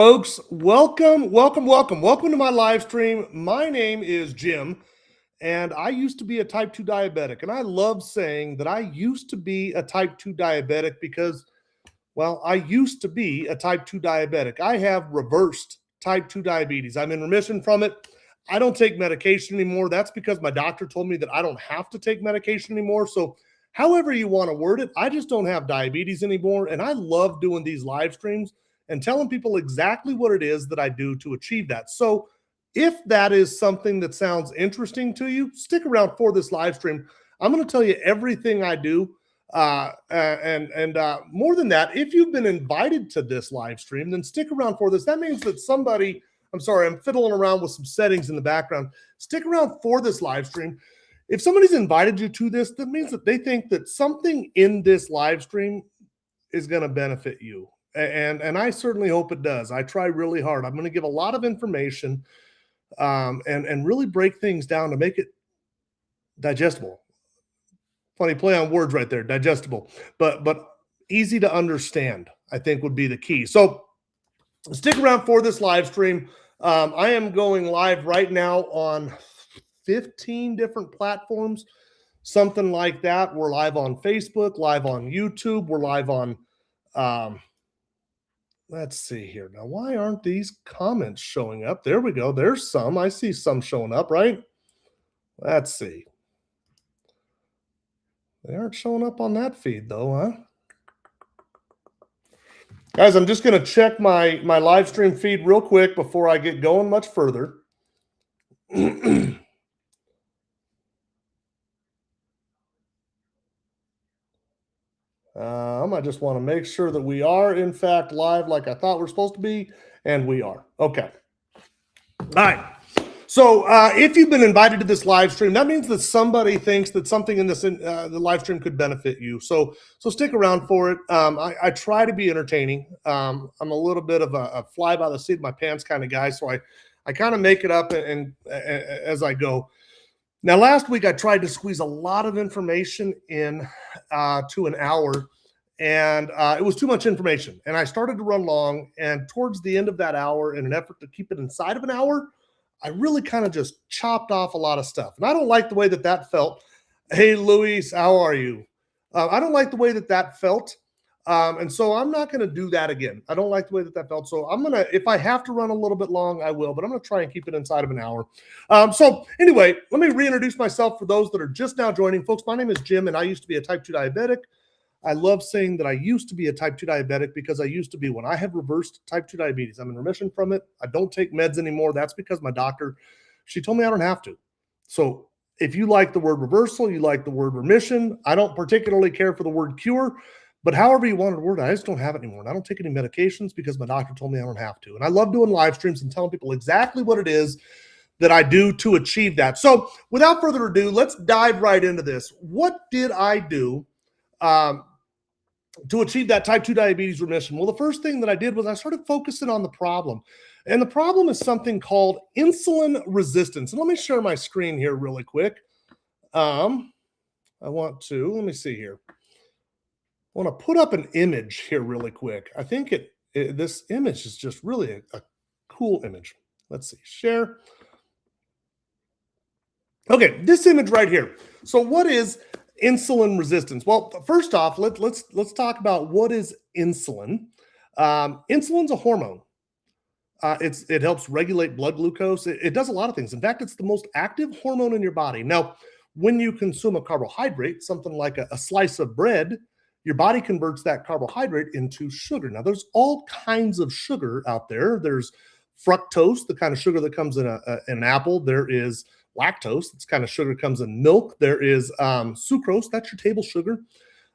Folks, welcome to my live stream. My name is Jim, and I used to be a type 2 diabetic. And I love saying that I used to be a type 2 diabetic because, well, I used to be a type 2 diabetic. I have reversed type 2 diabetes. I'm in remission from it. I don't take medication anymore. That's because my doctor told me that I don't have to take medication anymore. So, however you want to word it, I just don't have diabetes anymore. And I love doing these live streams and telling people exactly what it is that I do to achieve that. So if that is something that sounds interesting to you, stick around for this live stream. I'm going to tell you everything I do. And more than that, if you've been invited to this live stream, then stick around for this. That means that somebody, I'm sorry, I'm fiddling around with some settings in the background. Stick around for this live stream. If somebody's invited you to this, that means that they think that something in this live stream is going to benefit you. And I certainly hope it does. I try really hard. I'm going to give a lot of information and really break things down to make it digestible. Funny play on words right there, digestible, but easy to understand, I think would be the key. So stick around for this live stream. I am going live right now on 15 different platforms, something like that. We're live on Facebook, live on YouTube. We're live on let's see here. Now, why aren't these comments showing up? There we go. There's some. I see some showing up, right? Let's see. They aren't showing up on that feed, though, huh? Guys, I'm just going to check my live stream feed real quick before I get going much further. I just want to make sure that we are, in fact, live like I thought we're supposed to be, and we are. Okay. All right. So if you've been invited to this live stream, that means that somebody thinks that something in this the live stream could benefit you. So stick around for it. I try to be entertaining. I'm a little bit of a fly by the seat of my pants kind of guy, so I kind of make it up and as I go. Now, last week I tried to squeeze a lot of information in to an hour, and it was too much information. And I started to run long, and towards the end of that hour, in an effort to keep it inside of an hour, I really kind of just chopped off a lot of stuff. And I don't like the way that felt. Hey, Luis, how are you? I don't like the way that felt. And so I'm not going to do that again. I don't like the way that felt. So I'm going to, if I have to run a little bit long, I will, but I'm going to try and keep it inside of an hour. So anyway, let me reintroduce myself for those that are just now joining. Folks, my name is Jim, and I used to be a type 2 diabetic. I love saying that I used to be a type 2 diabetic because I used to be one. I have reversed type 2 diabetes. I'm in remission from it. I don't take meds anymore. That's because my doctor, she told me I don't have to. So if you like the word reversal, you like the word remission. I don't particularly care for the word cure. But however you want to word it, I just don't have it anymore. And I don't take any medications because my doctor told me I don't have to. And I love doing live streams and telling people exactly what it is that I do to achieve that. So without further ado, let's dive right into this. What did I do to achieve that type 2 diabetes remission? Well, the first thing that I did was I started focusing on the problem. And the problem is something called insulin resistance. And let me share my screen here really quick. Let me see here. I want to put up an image here really quick. I think this image is just really a cool image. Let's see, share. Okay, this image right here. So what is insulin resistance? Well, first off, let's talk about what is insulin. Insulin's a hormone. It helps regulate blood glucose. It does a lot of things. In fact, it's the most active hormone in your body. Now, when you consume a carbohydrate, something like a slice of bread, your body converts that carbohydrate into sugar. Now, there's all kinds of sugar out there. There's fructose, the kind of sugar that comes in an apple. There is lactose, that's kind of sugar that comes in milk. There is sucrose, that's your table sugar.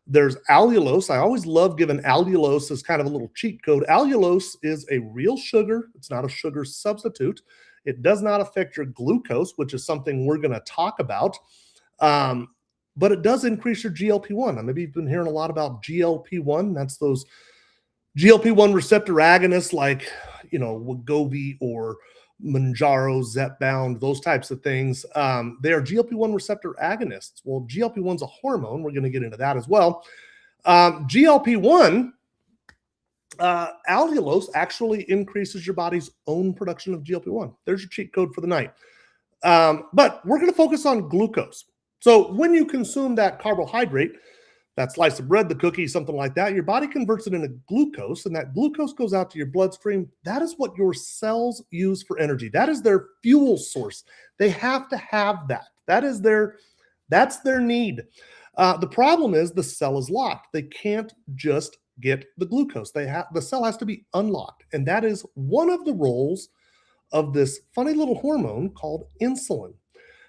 There's allulose. I always love giving allulose as kind of a little cheat code. Allulose is a real sugar. It's not a sugar substitute. It does not affect your glucose, which is something we're going to talk about. But it does increase your GLP-1. Now, maybe you've been hearing a lot about GLP-1. That's those GLP-1 receptor agonists like, Wegovy or Mounjaro, Zepbound, those types of things. They are GLP-1 receptor agonists. Well, GLP-1 is a hormone. We're going to get into that as well. GLP-1 Allulose actually increases your body's own production of GLP-1. There's your cheat code for the night. But we're going to focus on glucose. So when you consume that carbohydrate, that slice of bread, the cookie, something like that, your body converts it into glucose, and that glucose goes out to your bloodstream. That is what your cells use for energy. That is their fuel source. They have to have that. That's their need. The problem is the cell is locked. They can't just get the glucose. The cell has to be unlocked, and that is one of the roles of this funny little hormone called insulin.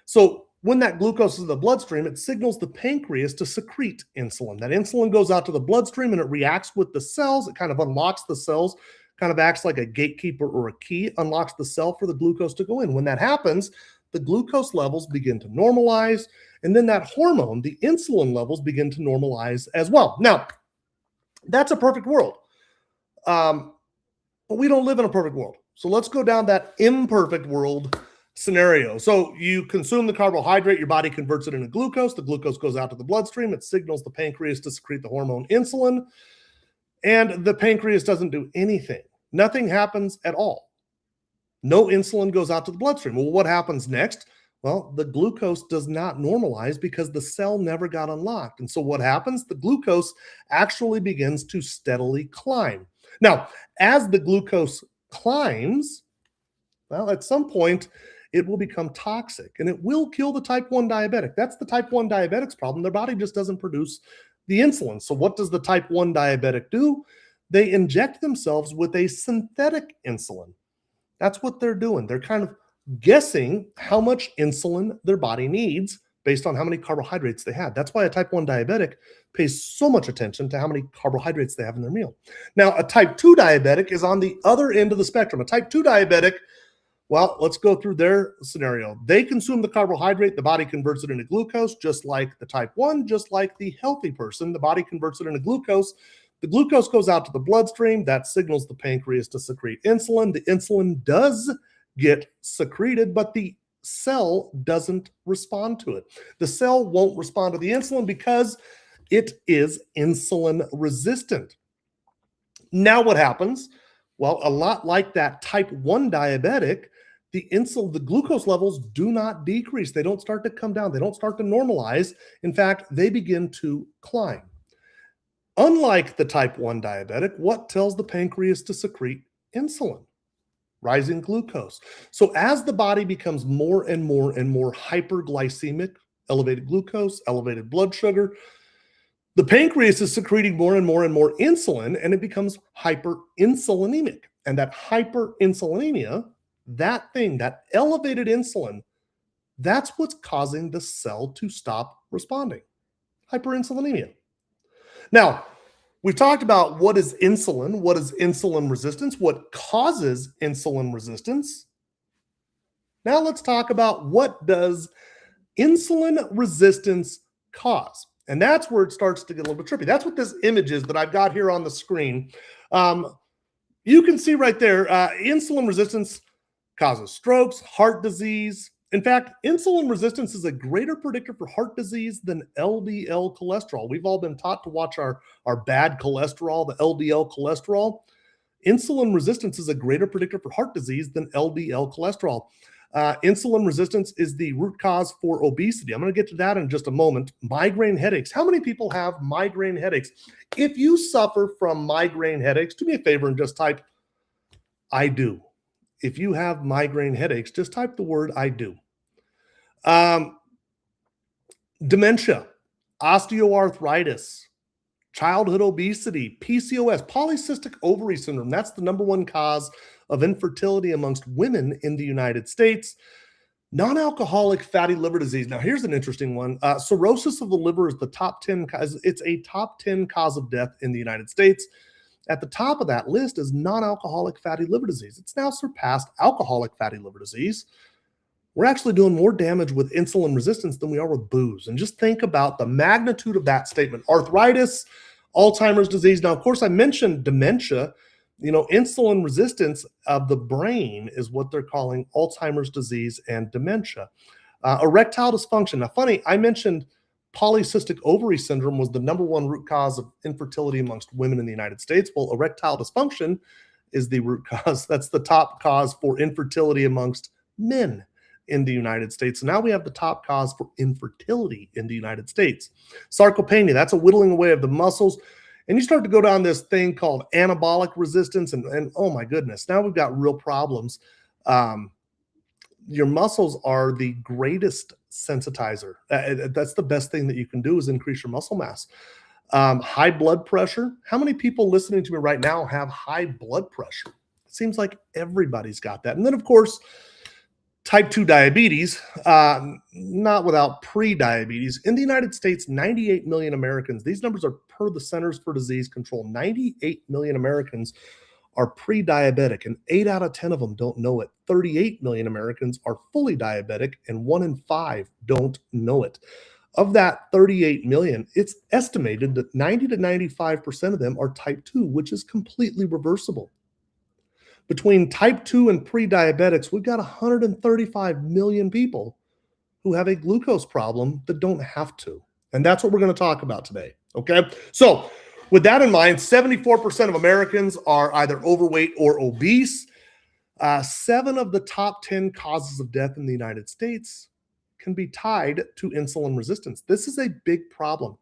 So when that glucose is in the bloodstream, it signals the pancreas to secrete insulin. That insulin goes out to the bloodstream and it reacts with the cells. It kind of unlocks the cells, kind of acts like a gatekeeper or a key, unlocks the cell for the glucose to go in. When that happens, the glucose levels begin to normalize, and then that hormone, the insulin levels, begin to normalize as well. Now, that's a perfect world, but we don't live in a perfect world. So let's go down that imperfect world scenario. So you consume the carbohydrate, your body converts it into glucose. The glucose goes out to the bloodstream. It signals the pancreas to secrete the hormone insulin, and the pancreas doesn't do anything. Nothing happens at all. No insulin goes out to the bloodstream. Well, what happens next? Well, the glucose does not normalize because the cell never got unlocked. And so what happens? The glucose actually begins to steadily climb. Now, as the glucose climbs, well, at some point, it will become toxic and it will kill the type 1 diabetic. That's the type 1 diabetic's problem. Their body just doesn't produce the insulin. So what does the type 1 diabetic do? They inject themselves with a synthetic insulin. That's what they're doing. They're kind of guessing how much insulin their body needs based on how many carbohydrates they had. That's why a type 1 diabetic pays so much attention to how many carbohydrates they have in their meal. Now, a type 2 diabetic is on the other end of the spectrum. A type 2 diabetic, well, let's go through their scenario. They consume the carbohydrate, the body converts it into glucose, just like the type 1, just like the healthy person. The body converts it into glucose. The glucose goes out to the bloodstream. That signals the pancreas to secrete insulin. The insulin does get secreted, but the cell doesn't respond to it. The cell won't respond to the insulin because it is insulin resistant. Now what happens? Well, a lot like that type 1 diabetic, the glucose levels do not decrease. They don't start to come down. They don't start to normalize. In fact, they begin to climb. Unlike the type 1 diabetic, what tells the pancreas to secrete insulin? Rising glucose. So as the body becomes more and more and more hyperglycemic, elevated glucose, elevated blood sugar, the pancreas is secreting more and more and more insulin, and it becomes hyperinsulinemic. And that hyperinsulinemia, that elevated insulin, that's what's causing the cell to stop responding. Hyperinsulinemia. Now, we've talked about what is insulin resistance, what causes insulin resistance. Now let's talk about what does insulin resistance cause. And that's where it starts to get a little bit trippy. That's what this image is that I've got here on the screen. You can see right there, insulin resistance causes strokes, heart disease. In fact, insulin resistance is a greater predictor for heart disease than LDL cholesterol. We've all been taught to watch our bad cholesterol, the LDL cholesterol. Insulin resistance is a greater predictor for heart disease than LDL cholesterol. Insulin resistance is the root cause for obesity. I'm going to get to that in just a moment. Migraine headaches. How many people have migraine headaches? If you suffer from migraine headaches, do me a favor and just type, I do. If you have migraine headaches, just type the word I do. Dementia, osteoarthritis, childhood obesity, PCOS, polycystic ovary syndrome. That's the #1 cause of infertility amongst women in the United States. Non-alcoholic fatty liver disease. Now, here's an interesting one. Cirrhosis of the liver is the top 10 cause. It's a top 10 cause of death in the United States. At the top of that list is non-alcoholic fatty liver disease. It's now surpassed alcoholic fatty liver disease. We're actually doing more damage with insulin resistance than we are with booze. And just think about the magnitude of that statement. Arthritis, Alzheimer's disease. Now, of course, I mentioned dementia. You know, insulin resistance of the brain is what they're calling Alzheimer's disease and dementia. Erectile dysfunction. Now, funny, I mentioned polycystic ovary syndrome was the #1 root cause of infertility amongst women in the United States. Well, erectile dysfunction is the root cause. That's the top cause for infertility amongst men in the United States. So now we have the top cause for infertility in the United States. Sarcopenia, that's a whittling away of the muscles. And you start to go down this thing called anabolic resistance. And oh my goodness, now we've got real problems. Your muscles are the greatest sensitizer. That's the best thing that you can do, is increase your muscle mass. High blood pressure. How many people listening to me right now have high blood pressure? It seems like everybody's got that. And then, of course, type 2 diabetes, not without pre-diabetes. In the United States, 98 million Americans, these numbers are per the Centers for Disease Control, 98 million Americans are pre-diabetic, and 8 out of 10 of them don't know it. 38 million Americans are fully diabetic, and 1 in 5 don't know it. Of that 38 million, it's estimated that 90 to 95% of them are type 2, which is completely reversible. Between type 2 and pre-diabetics, we've got 135 million people who have a glucose problem that don't have to. And that's what we're going to talk about today, okay? So with that in mind, 74% of Americans are either overweight or obese. 7 of the top 10 causes of death in the United States can be tied to insulin resistance. This is a big problem.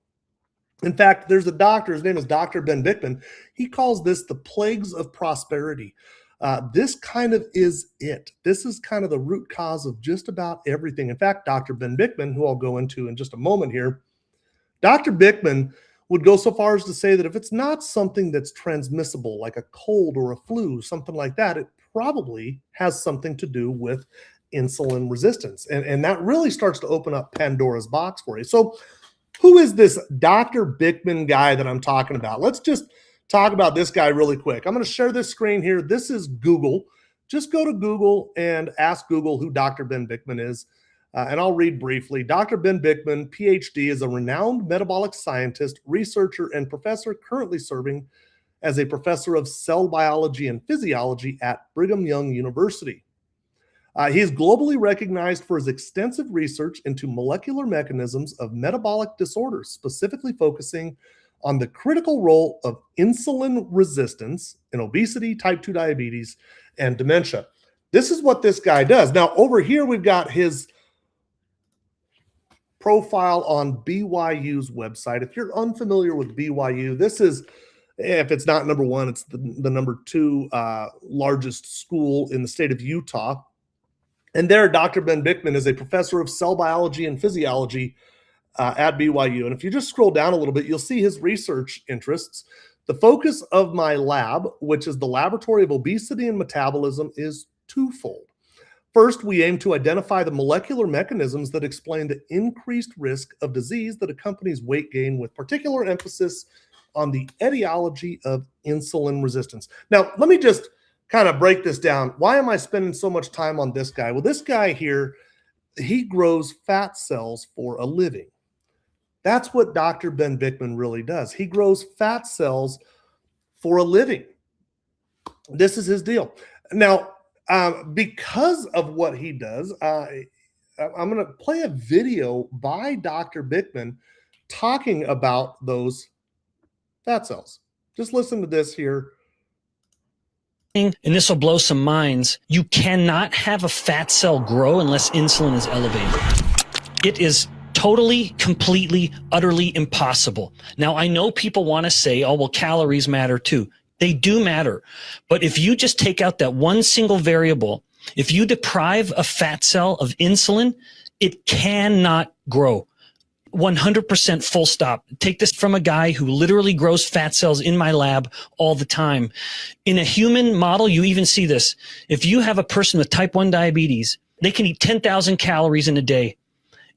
In fact, there's a doctor, his name is Dr. Ben Bikman. He calls this the plagues of prosperity. This kind of is it. This is kind of the root cause of just about everything. In fact, Dr. Ben Bikman, who I'll go into in just a moment here, Dr. Bikman would go so far as to say that if it's not something that's transmissible, like a cold or a flu, something like that, it probably has something to do with insulin resistance. And that really starts to open up Pandora's box for you. So who is this Dr. Bikman guy that I'm talking about? Let's just talk about this guy really quick. I'm going to share this screen here. This is Google. Just go to Google and ask Google who Dr. Ben Bikman is. And I'll read briefly. Dr. Ben Bikman, PhD, is a renowned metabolic scientist, researcher, and professor currently serving as a professor of cell biology and physiology at Brigham Young University. He is globally recognized for his extensive research into molecular mechanisms of metabolic disorders, specifically focusing on the critical role of insulin resistance in obesity, type 2 diabetes, and dementia. This is what this guy does. Now, over here, we've got his profile on BYU's website. If you're unfamiliar with BYU, this is, if it's not #1, it's the #2 largest school in the state of Utah. And there, Dr. Ben Bikman is a professor of cell biology and physiology at BYU. And if you just scroll down a little bit, you'll see his research interests. The focus of my lab, which is the Laboratory of Obesity and Metabolism, is twofold. First, we aim to identify the molecular mechanisms that explain the increased risk of disease that accompanies weight gain, with particular emphasis on the etiology of insulin resistance. Now, let me just kind of break this down. Why am I spending so much time on this guy? Well, this guy here, he grows fat cells for a living. That's what Dr. Ben Bikman really does. He grows fat cells for a living. This is his deal. Now, because of what he does, I'm going to play a video by Dr. Bikman talking about those fat cells. Just listen to this here. And this will blow some minds. You cannot have a fat cell grow unless insulin is elevated. It is totally, completely, utterly impossible. Now, I know people want to say, oh, well, calories matter too. They do matter. But if you just take out that one single variable, if you deprive a fat cell of insulin, it cannot grow. 100% full stop. Take this from a guy who literally grows fat cells in my lab all the time. In a human model, you even see this. If you have a person with type 1 diabetes, they can eat 10,000 calories in a day.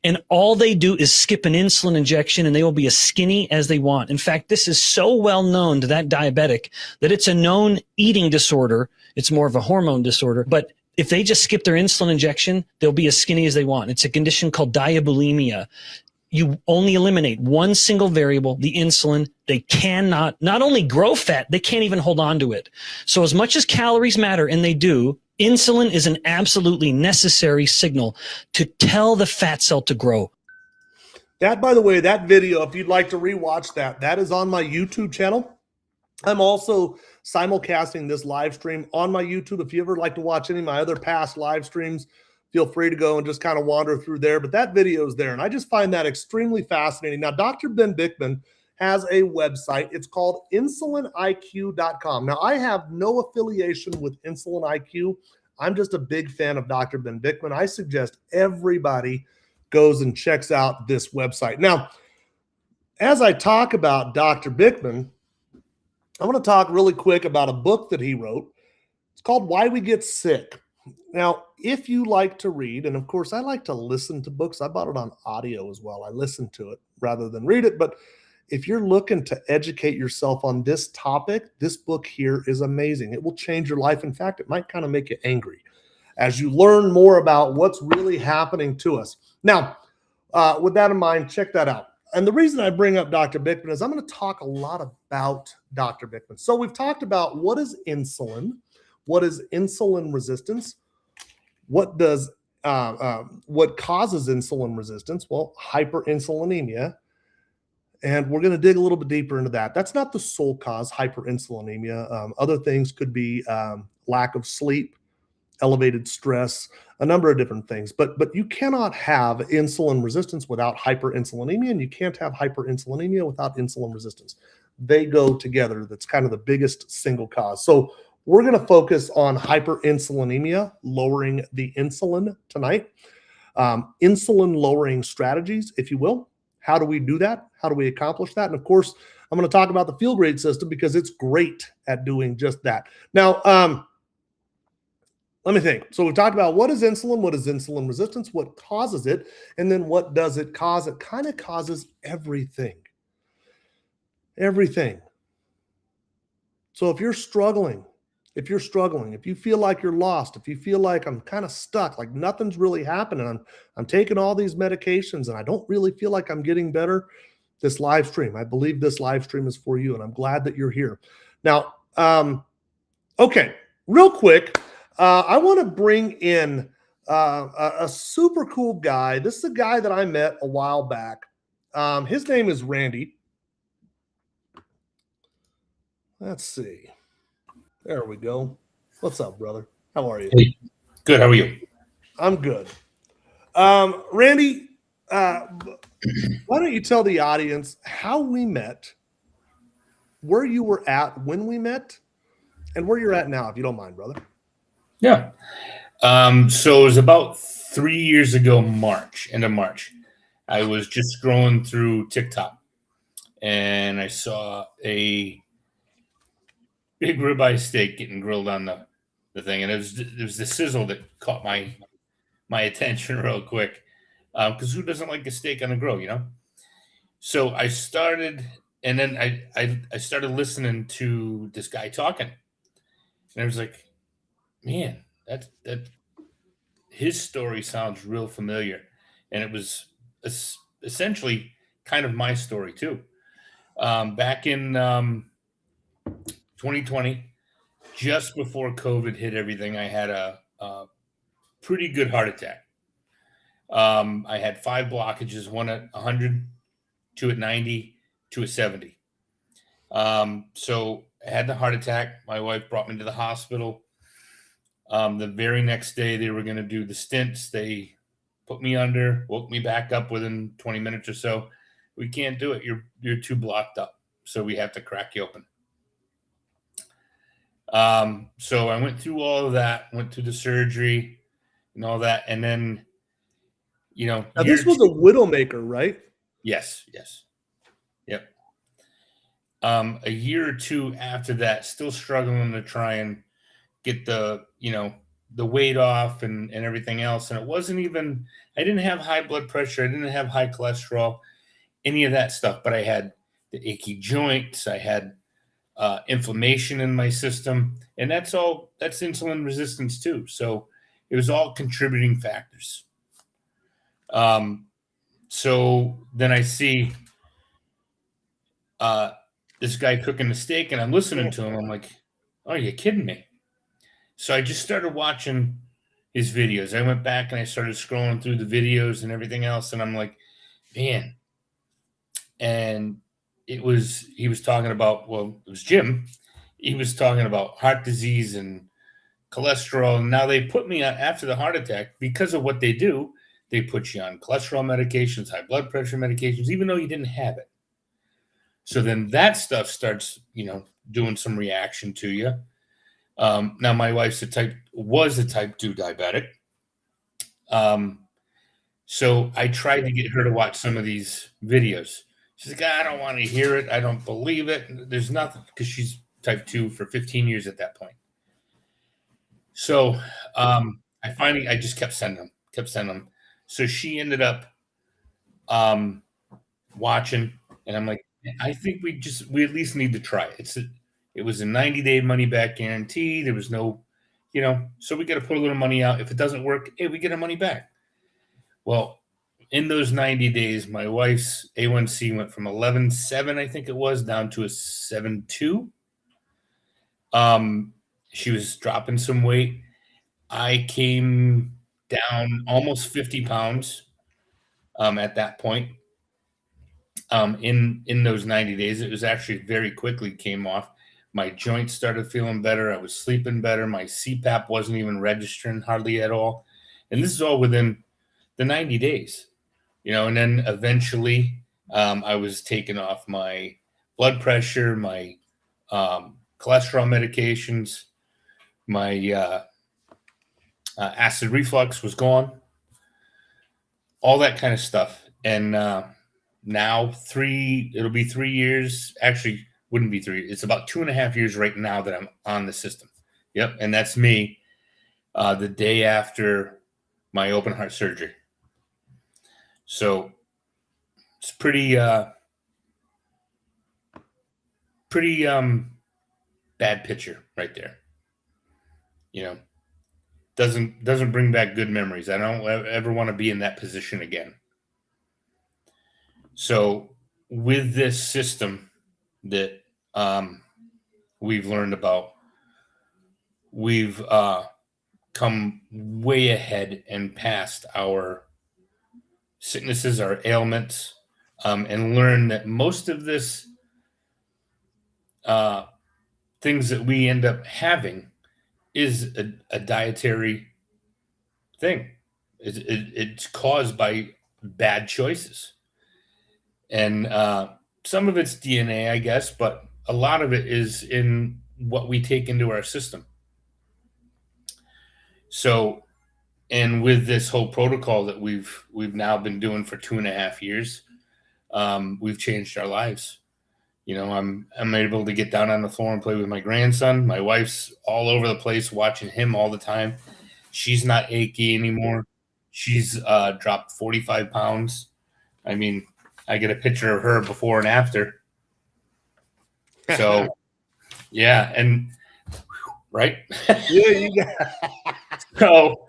And all they do is skip an insulin injection and they will be as skinny as they want. In fact, this is so well known to that diabetic that it's a known eating disorder. It's more of a hormone disorder. But if they just skip their insulin injection, they'll be as skinny as they want. It's a condition called diabulimia. You only eliminate one single variable, the insulin. They cannot not only grow fat, they can't even hold on to it. So as much as calories matter, and they do, insulin is an absolutely necessary signal to tell the fat cell to grow. That, by the way, that video, if you'd like to rewatch that, that is on my YouTube channel. I'm also simulcasting this live stream on my YouTube. If you ever like to watch any of my other past live streams, feel free to go and just kind of wander through there. But that video is there, and I just find that extremely fascinating. Now, Dr. Ben Bickman has a website. It's called insuliniq.com. Now, I have no affiliation with Insulin IQ. I'm just a big fan of Dr. Ben Bickman. I suggest everybody goes and checks out this website. Now, as I talk about Dr. Bickman, I want to talk really quick about a book that he wrote. It's called Why We Get Sick. Now, if you like to read, and of course, I like to listen to books. I bought it on audio as well. I listen to it rather than read it. But if you're looking to educate yourself on this topic, this book here is amazing. It will change your life. In fact, it might kind of make you angry as you learn more about what's really happening to us. Now, with that in mind, check that out. And the reason I bring up Dr. Bickman is I'm going to talk a lot about Dr. Bickman. So we've talked about what is insulin, what is insulin resistance, what causes insulin resistance? Well, hyperinsulinemia. And we're going to dig a little bit deeper into that. That's not the sole cause, hyperinsulinemia. Other things could be lack of sleep, elevated stress, a number of different things. But you cannot have insulin resistance without hyperinsulinemia, and you can't have hyperinsulinemia without insulin resistance. They go together. That's kind of the biggest single cause. So we're going to focus on hyperinsulinemia, lowering the insulin tonight. Insulin lowering strategies, if you will. How do we do that? How do we accomplish that? And of course, I'm going to talk about the Feel Great system because it's great at doing just that. Now, let me think. So we've talked about what is insulin resistance, what causes it, and then what does it cause? It kind of causes everything. Everything. So if you're struggling, if you feel like you're lost, if you feel like I'm kind of stuck, like nothing's really happening, I'm taking all these medications and I don't really feel like I'm getting better, this live stream, I believe this live stream is for you, and I'm glad that you're here. Now, okay, real quick, I want to bring in a super cool guy. This is a guy that I met a while back. His name is Randy. Let's see. There we go. What's up, brother? How are you? Hey, good. How are you? I'm good. Randy, why don't you tell the audience how we met, where you were at when we met, and where you're at now, if you don't mind, brother. Yeah. So it was about 3 years ago, end of March. I was just scrolling through TikTok, and I saw a big ribeye steak getting grilled on the thing, and it was the sizzle that caught my attention real quick. Because who doesn't like a steak on a grill, you know? So I started, and then I started listening to this guy talking, and I was like, man, that his story sounds real familiar, and it was essentially kind of my story too. Back in 2020, just before COVID hit everything, I had a pretty good heart attack. I had 5 blockages, one at 100, 2 at 90, 2 at 70. So I had the heart attack. My wife brought me to the hospital. The very next day, they were going to do the stents. They put me under, woke me back up within 20 minutes or so. We can't do it. You're too blocked up. So we have to crack you open. So I went through all of that, went through the surgery and all that. And then, now, this was a widowmaker, right? Yes. Yep. A year or two after that, still struggling to try and get the weight off and everything else. And it wasn't even, I didn't have high blood pressure. I didn't have high cholesterol, any of that stuff, but I had the achy joints. I had inflammation in my system, and that's insulin resistance too. So it was all contributing factors. So then I see this guy cooking the steak, and I'm listening to him. I'm like, oh, you're kidding me. So I just started watching his videos. I went back and I started scrolling through the videos and everything else. And I'm like, man, and he was talking about, well, it was Jim. He was talking about heart disease and cholesterol. And now they put me on, after the heart attack, because of what they do, they put you on cholesterol medications, high blood pressure medications, even though you didn't have it. So then that stuff starts, doing some reaction to you. Now my wife's was a type 2 diabetic. So I tried to get her to watch some of these videos. She's like, I don't want to hear it. I don't believe it. There's nothing, because she's type 2 for 15 years at that point. So I just kept sending them. So she ended up watching, and I'm like, I think we at least need to try it. It was a 90-day money back guarantee. There was no, so we got to put a little money out. If it doesn't work, hey, we get our money back. Well, in those 90 days, my wife's A1C went from 11.7, I think it was, down to a 7.2. She was dropping some weight. I came down almost 50 pounds at that point. In those 90 days, it was actually very quickly came off. My joints started feeling better. I was sleeping better. My CPAP wasn't even registering hardly at all. And this is all within the 90 days, and then eventually I was taking off my blood pressure, my cholesterol medications, my acid reflux was gone, all that kind of stuff. And now it'll be 3 years. Actually, wouldn't be 3. It's about 2.5 years right now that I'm on the system. Yep. And that's me the day after my open heart surgery. So it's pretty bad picture right there. Doesn't bring back good memories. I don't ever want to be in that position again. So with this system that we've learned about, we've come way ahead and past our sicknesses, our ailments, and learn that most of this things that we end up having is a dietary thing. It's caused by bad choices. And some of it's DNA, I guess, but a lot of it is in what we take into our system. So, and with this whole protocol that we've now been doing for 2.5 years, we've changed our lives. I'm able to get down on the floor and play with my grandson. My wife's all over the place watching him all the time. She's not achy anymore. She's dropped 45 pounds. I mean, I get a picture of her before and after. So, yeah, and right. So,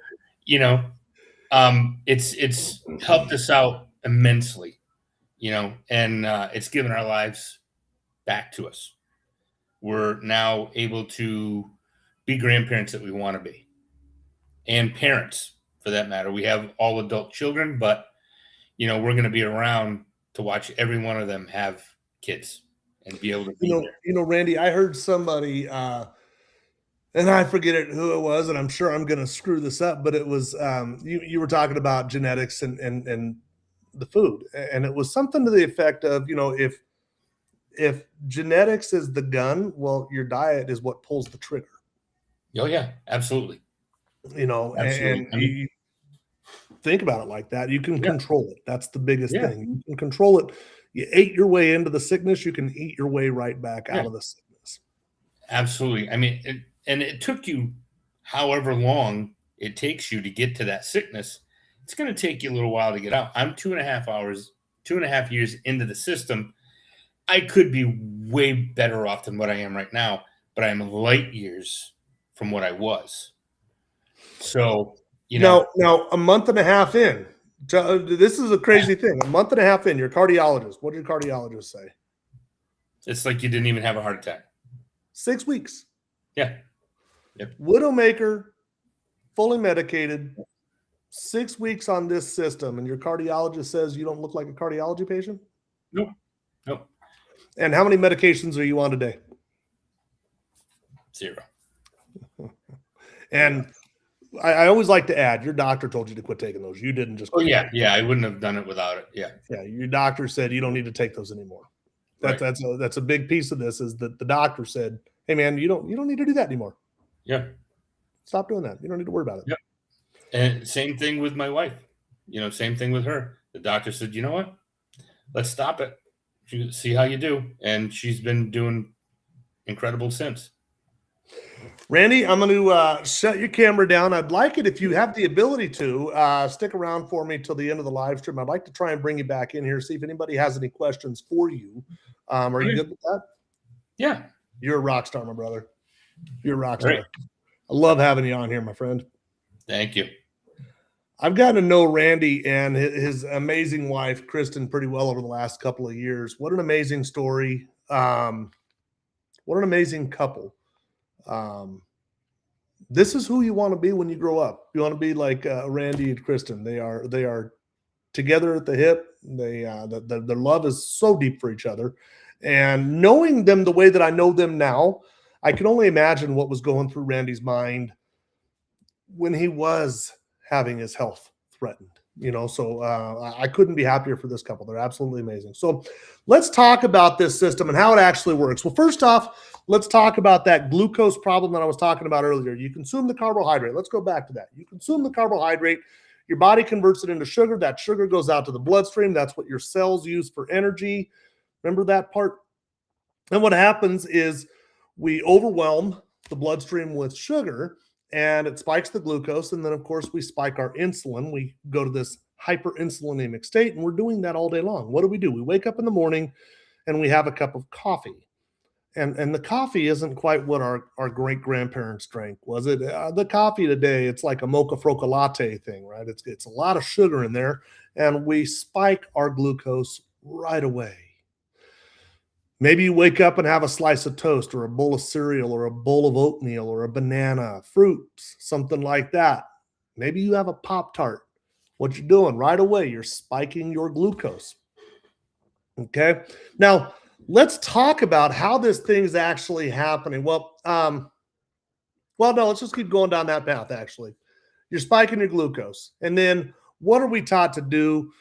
it's helped us out immensely, and it's given our lives back to us. We're now able to be grandparents that we want to be, and parents for that matter. We have all adult children, but we're going to be around to watch every one of them have kids and be able to be there. Randy, I heard somebody, and I forget who it was, and I'm sure I'm going to screw this up, but it was you were talking about genetics and the food, and it was something to the effect of, if genetics is the gun, well, your diet is what pulls the trigger. Oh yeah, absolutely. Absolutely. And you think about it like that. You can control it. That's the biggest thing. You can control it. You ate your way into the sickness. You can eat your way right back out of the sickness. Absolutely. I mean, it took you however long it takes you to get to that sickness. It's going to take you a little while to get out. I'm 2.5 years into the system. I could be way better off than what I am right now, but I'm light years from what I was. So, now a month and a half in, this is a crazy thing. A month and a half in, your cardiologist, what did your cardiologist say? It's like you didn't even have a heart attack. 6 weeks. Yeah. Yep. Widowmaker, fully medicated, 6 weeks on this system, and your cardiologist says you don't look like a cardiology patient? Nope. Nope. And how many medications are you on today? 0. And I always like to add, your doctor told you to quit taking those. You didn't just. Oh yeah, yeah. I wouldn't have done it without it. Yeah. Yeah. Your doctor said you don't need to take those anymore. That's a big piece of this, is that the doctor said, hey man, you don't need to do that anymore. Yeah. Stop doing that. You don't need to worry about it. Yeah. And same thing with my wife. Same thing with her. The doctor said, you know what? Let's stop it. See how you do. And she's been doing incredible since. Randy, I'm going to shut your camera down. I'd like it, if you have the ability to, stick around for me till the end of the live stream. I'd like to try and bring you back in here, see if anybody has any questions for you. Are you good with that? Yeah. You're a rock star, my brother. You're a rock star. Right. I love having you on here, my friend. Thank you. I've gotten to know Randy and his amazing wife, Kristen, pretty well over the last couple of years. What an amazing story. What an amazing couple. This is who you want to be when you grow up. You want to be like Randy and Kristen. They are together at the hip. Their love is so deep for each other. And knowing them the way that I know them now, I can only imagine what was going through Randy's mind when he was having his health threatened. So I couldn't be happier for this couple. They're absolutely amazing. So let's talk about this system and how it actually works. Well, first off, let's talk about that glucose problem that I was talking about earlier. You consume the carbohydrate. Let's go back to that. You consume the carbohydrate, your body converts it into sugar. That sugar goes out to the bloodstream. That's what your cells use for energy. Remember that part? And what happens is we overwhelm the bloodstream with sugar, and it spikes the glucose. And then, of course, we spike our insulin. We go to this hyperinsulinemic state, and we're doing that all day long. What do? We wake up in the morning and we have a cup of coffee. And the coffee isn't quite what our great-grandparents drank, was it? The coffee today, it's like a mocha froca latte thing, right? It's a lot of sugar in there, and we spike our glucose right away. Maybe you wake up and have a slice of toast or a bowl of cereal or a bowl of oatmeal or a banana, fruits, something like that. Maybe you have a Pop-Tart. What you're doing right away, you're spiking your glucose. Okay. Now, let's talk about how this thing's actually happening. Well, no, let's just keep going down that path, actually. You're spiking your glucose. And then what are we taught to do?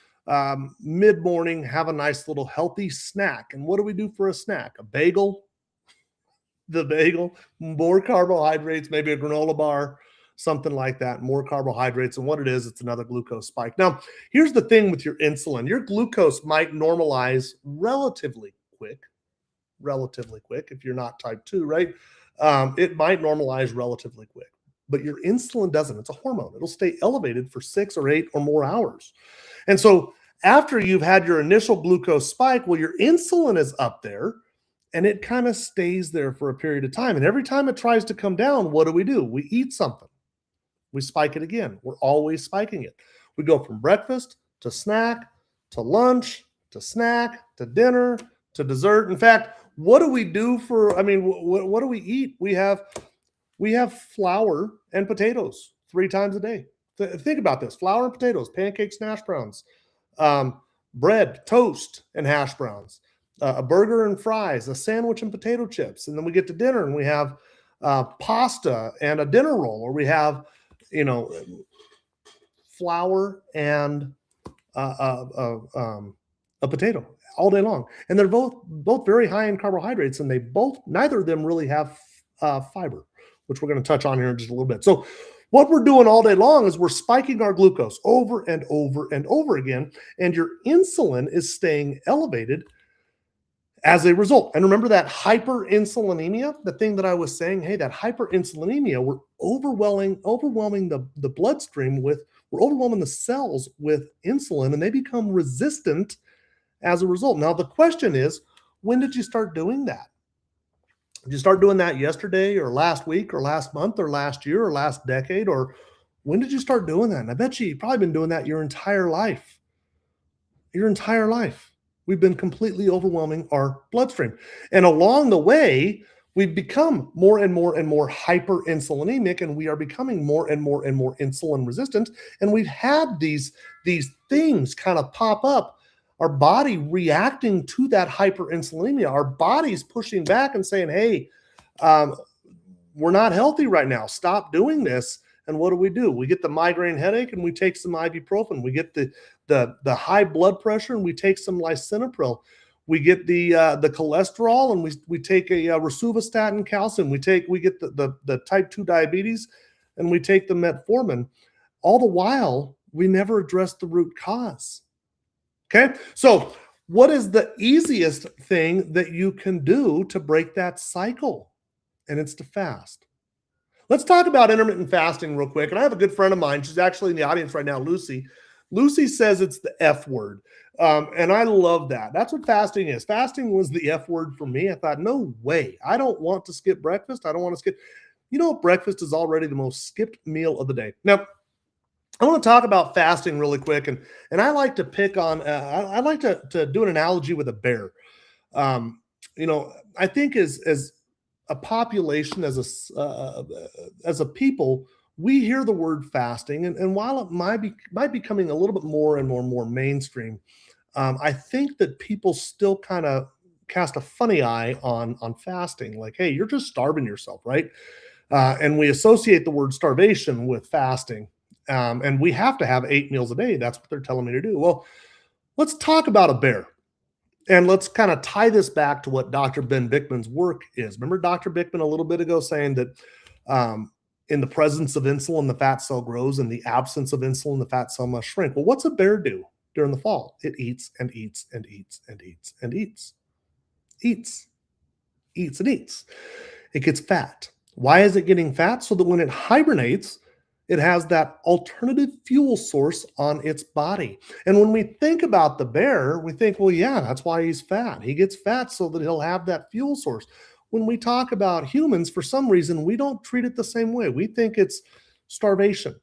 Mid-morning, have a nice little healthy snack. And what do we do for a snack? A bagel, the bagel, more carbohydrates, maybe a granola bar, something like that, more carbohydrates. And what it is, it's another glucose spike. Now, here's the thing with your insulin. Your glucose might normalize relatively quick if you're not type 2, right? It might normalize relatively quick, but your insulin doesn't. It's a hormone. It'll stay elevated for 6 or 8 or more hours. And so after you've had your initial glucose spike, well, your insulin is up there and it kind of stays there for a period of time. And every time it tries to come down, what do? We eat something. We spike it again. We're always spiking it. We go from breakfast to snack to lunch to snack to dinner to dessert. In fact, what do we do what do we eat? We have flour and potatoes 3 times a day. Think about this: flour and potatoes, pancakes and hash browns, bread, toast and hash browns, a burger and fries, a sandwich and potato chips. And then we get to dinner and we have pasta and a dinner roll, or we have, flour and a potato all day long. And they're both very high in carbohydrates, and neither of them really have fiber, which we're going to touch on here in just a little bit. So what we're doing all day long is we're spiking our glucose over and over and over again, and your insulin is staying elevated as a result. And remember that hyperinsulinemia, the thing that I was saying, hey, that hyperinsulinemia, we're overwhelming the bloodstream we're overwhelming the cells with insulin, and they become resistant as a result. Now, the question is, when did you start doing that? Did you start doing that yesterday or last week or last month or last year or last decade? Or when did you start doing that? And I bet you've probably been doing that your entire life. Your entire life. We've been completely overwhelming our bloodstream. And along the way, we've become more and more and more hyperinsulinemic, and we are becoming more and more and more insulin resistant. And we've had these things kind of pop up our body reacting to that hyperinsulinemia. Our body's pushing back and saying, hey, we're not healthy right now. Stop doing this. And what do? We get the migraine headache and we take some ibuprofen. We get the high blood pressure and we take some lisinopril. We get the cholesterol and we take a rosuvastatin calcium. We get the type 2 diabetes and we take the metformin. All the while, we never address the root cause. Okay, so what is the easiest thing that you can do to break that cycle? And it's to fast. Let's talk about intermittent fasting real quick. And I have a good friend of mine. She's actually in the audience right now, Lucy. Lucy says it's the F word. And I love that. That's what fasting is. Fasting was the F word for me. I thought, no way. I don't want to skip breakfast. I don't want to skip. You know, breakfast is already the most skipped meal of the day. Now, I want to talk about fasting really quick. And I like to pick on, I like to do an analogy with a bear. You know, I think as a population, as a people, we hear the word fasting, and while it might be becoming a little bit more and more mainstream, I think that people still kind of cast a funny eye on fasting. Like, hey, you're just starving yourself, right? And we associate the word starvation with fasting, and we have to have 8 meals a day. That's what they're telling me to do. Well, let's talk about a bear. And let's kind of tie this back to what Dr. Ben Bikman's work is. Remember Dr. Bikman a little bit ago saying that in the presence of insulin, the fat cell grows. In the absence of insulin, the fat cell must shrink. Well, what's a bear do during the fall? It eats and eats and eats and eats and eats. Eats and eats. It gets fat. Why is it getting fat? So that when it hibernates, it has that alternative fuel source on its body. And when we think about the bear, we think, well, yeah, that's why he's fat. He gets fat so that he'll have that fuel source. When we talk about humans, for some reason, we don't treat it the same way. We think it's starvation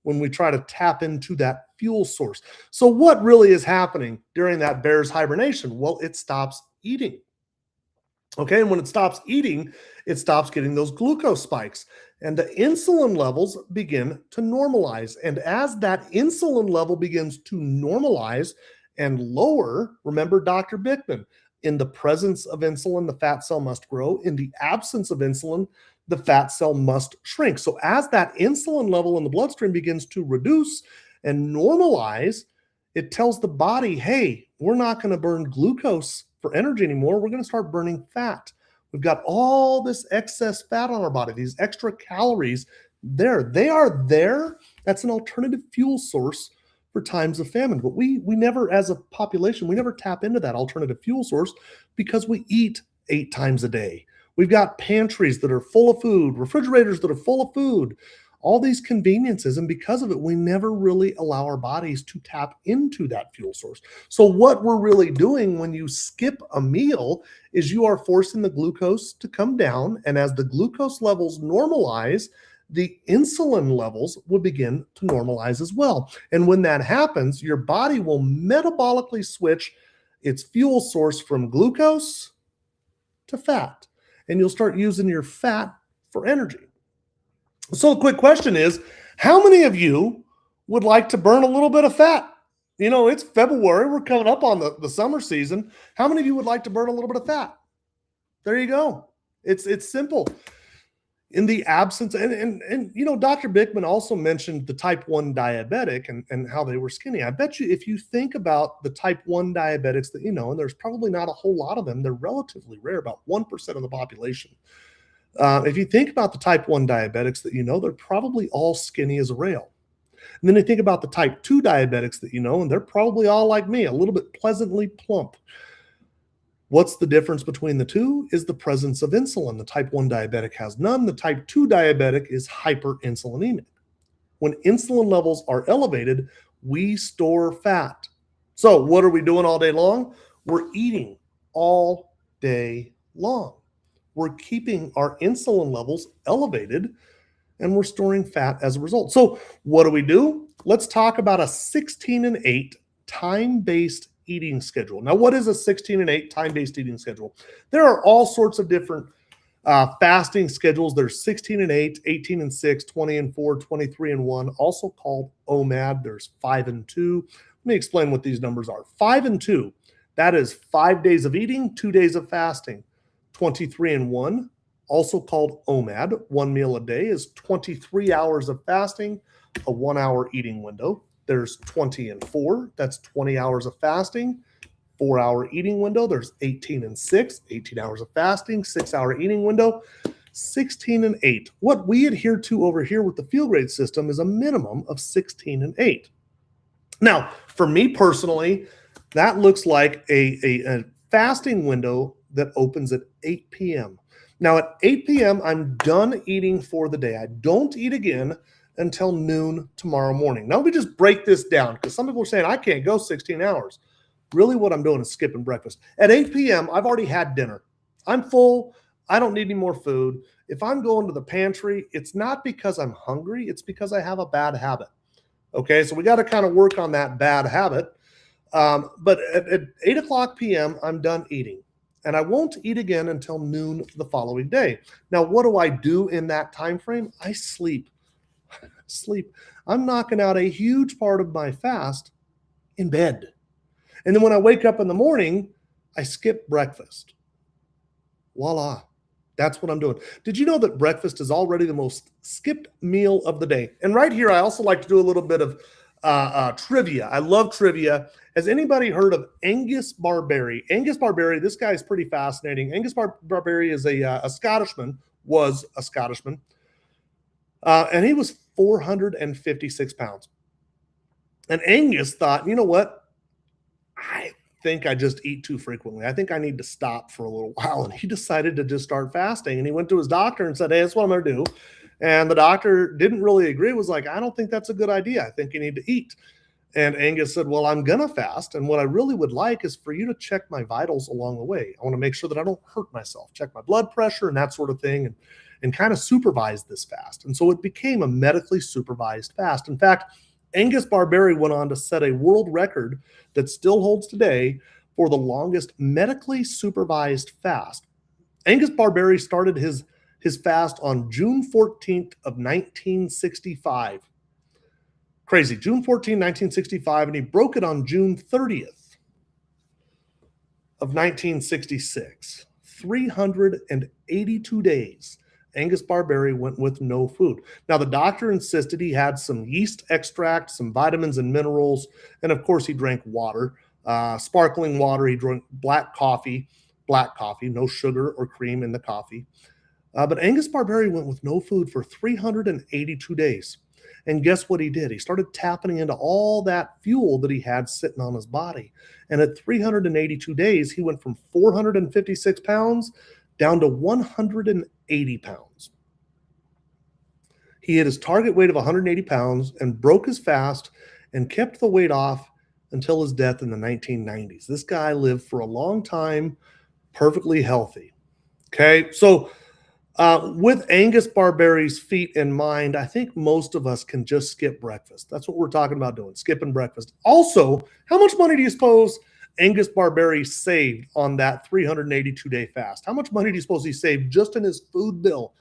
when we try to tap into that fuel source. So what really is happening during that bear's hibernation? Well, it stops eating. Okay, and when it stops eating, it stops getting those glucose spikes. And the insulin levels begin to normalize. And as that insulin level begins to normalize and lower, remember Dr. Bikman, in the presence of insulin, the fat cell must grow. In the absence of insulin, the fat cell must shrink. So as that insulin level in the bloodstream begins to reduce and normalize, it tells the body, hey, we're not going to burn glucose for energy anymore. We're going to start burning fat. We've got all this excess fat on our body, these extra calories there. They are there. That's an alternative fuel source for times of famine. But we never, as a population, we never tap into that alternative fuel source because we eat 8 times a day. We've got pantries that are full of food, refrigerators that are full of food, all these conveniences. And because of it, we never really allow our bodies to tap into that fuel source. So what we're really doing when you skip a meal is you are forcing the glucose to come down. And as the glucose levels normalize, the insulin levels will begin to normalize as well. And when that happens, your body will metabolically switch its fuel source from glucose to fat. And you'll start using your fat for energy. So the quick question is, how many of you would like to burn a little bit of fat? You know, it's February. We're coming up on the summer season. How many of you would like to burn a little bit of fat? There you go. It's simple. In the absence, and you know, Dr. Bikman also mentioned the type 1 diabetic and how they were skinny. I bet you if you think about the type 1 diabetics that you know, and there's probably not a whole lot of them, they're relatively rare, about 1% of the population. If you think about the type 1 diabetics that you know, they're probably all skinny as a rail. And then you think about the type 2 diabetics that you know, and they're probably all like me, a little bit pleasantly plump. What's the difference between the two is the presence of insulin. The type 1 diabetic has none. The type 2 diabetic is hyperinsulinemic. When insulin levels are elevated, we store fat. So what are we doing all day long? We're eating all day long. We're keeping our insulin levels elevated and we're storing fat as a result. So what do? Let's talk about a 16-8 time-based eating schedule. Now, what is a 16-8 time-based eating schedule? There are all sorts of different fasting schedules. There's 16-8, 18-6, 20-4, 23-1, also called OMAD. There's 5-2, me explain what these numbers are. 5 and 2, that is 5 days of eating, 2 days of fasting. 23 and 1, also called OMAD, 1 meal a day, is 23 hours of fasting, a 1 hour eating window. There's 20 and 4, that's 20 hours of fasting, 4 hour eating window. There's 18 and 6, 18 hours of fasting, 6 hour eating window. 16 and 8. What we adhere to over here with the field grade system is a minimum of 16 and 8. Now, for me personally, that looks like a fasting window that opens at 8 p.m. Now, at 8 p.m., I'm done eating for the day. I don't eat again until noon tomorrow morning. Now, let me just break this down because some people are saying I can't go 16 hours. Really, what I'm doing is skipping breakfast. At 8 p.m., I've already had dinner. I'm full. I don't need any more food. If I'm going to the pantry, it's not because I'm hungry. It's because I have a bad habit. Okay, so we got to kind of work on that bad habit. But at 8 o'clock p.m., I'm done eating. And I won't eat again until noon the following day. Now, what do I do in that time frame? I sleep. I'm knocking out a huge part of my fast in bed. And then when I wake up in the morning, I skip breakfast. Voila. That's what I'm doing. Did you know that breakfast is already the most skipped meal of the day? And right here, I also like to do a little bit of trivia. I love trivia. Has anybody heard of Angus Barbery? Angus Barbery, this guy is pretty fascinating. Angus Barbery is a Scottishman, was a Scottishman, and he was 456 pounds. And Angus thought, you know what? I think I just eat too frequently. I think I need to stop for a little while. And he decided to just start fasting. And he went to his doctor and said, hey, that's what I'm going to do. And the doctor didn't really agree, was like, I don't think that's a good idea. I think you need to eat. And Angus said, well, I'm going to fast. And what I really would like is for you to check my vitals along the way. I want to make sure that I don't hurt myself, check my blood pressure and that sort of thing, and kind of supervise this fast. And so it became a medically supervised fast. In fact, Angus Barbery went on to set a world record that still holds today for the longest medically supervised fast. Angus Barbery started his fast on June 14th of 1965. Crazy. June 14, 1965, and he broke it on June 30th of 1966. 382 days. Angus Barbery went with no food. Now, the doctor insisted he had some yeast extract, some vitamins and minerals, and of course, he drank water, sparkling water. He drank black coffee, no sugar or cream in the coffee. But Angus Barbery went with no food for 382 days. And guess what he did? He started tapping into all that fuel that he had sitting on his body. And at 382 days, he went from 456 pounds down to 180 pounds. He hit his target weight of 180 pounds and broke his fast and kept the weight off until his death in the 1990s. This guy lived for a long time, perfectly healthy. Okay, so with Angus Barbery's feat in mind, I think most of us can just skip breakfast. That's what we're talking about doing, skipping breakfast. Also, how much money do you suppose Angus Barbery saved on that 382-day fast? How much money do you suppose he saved just in his food bill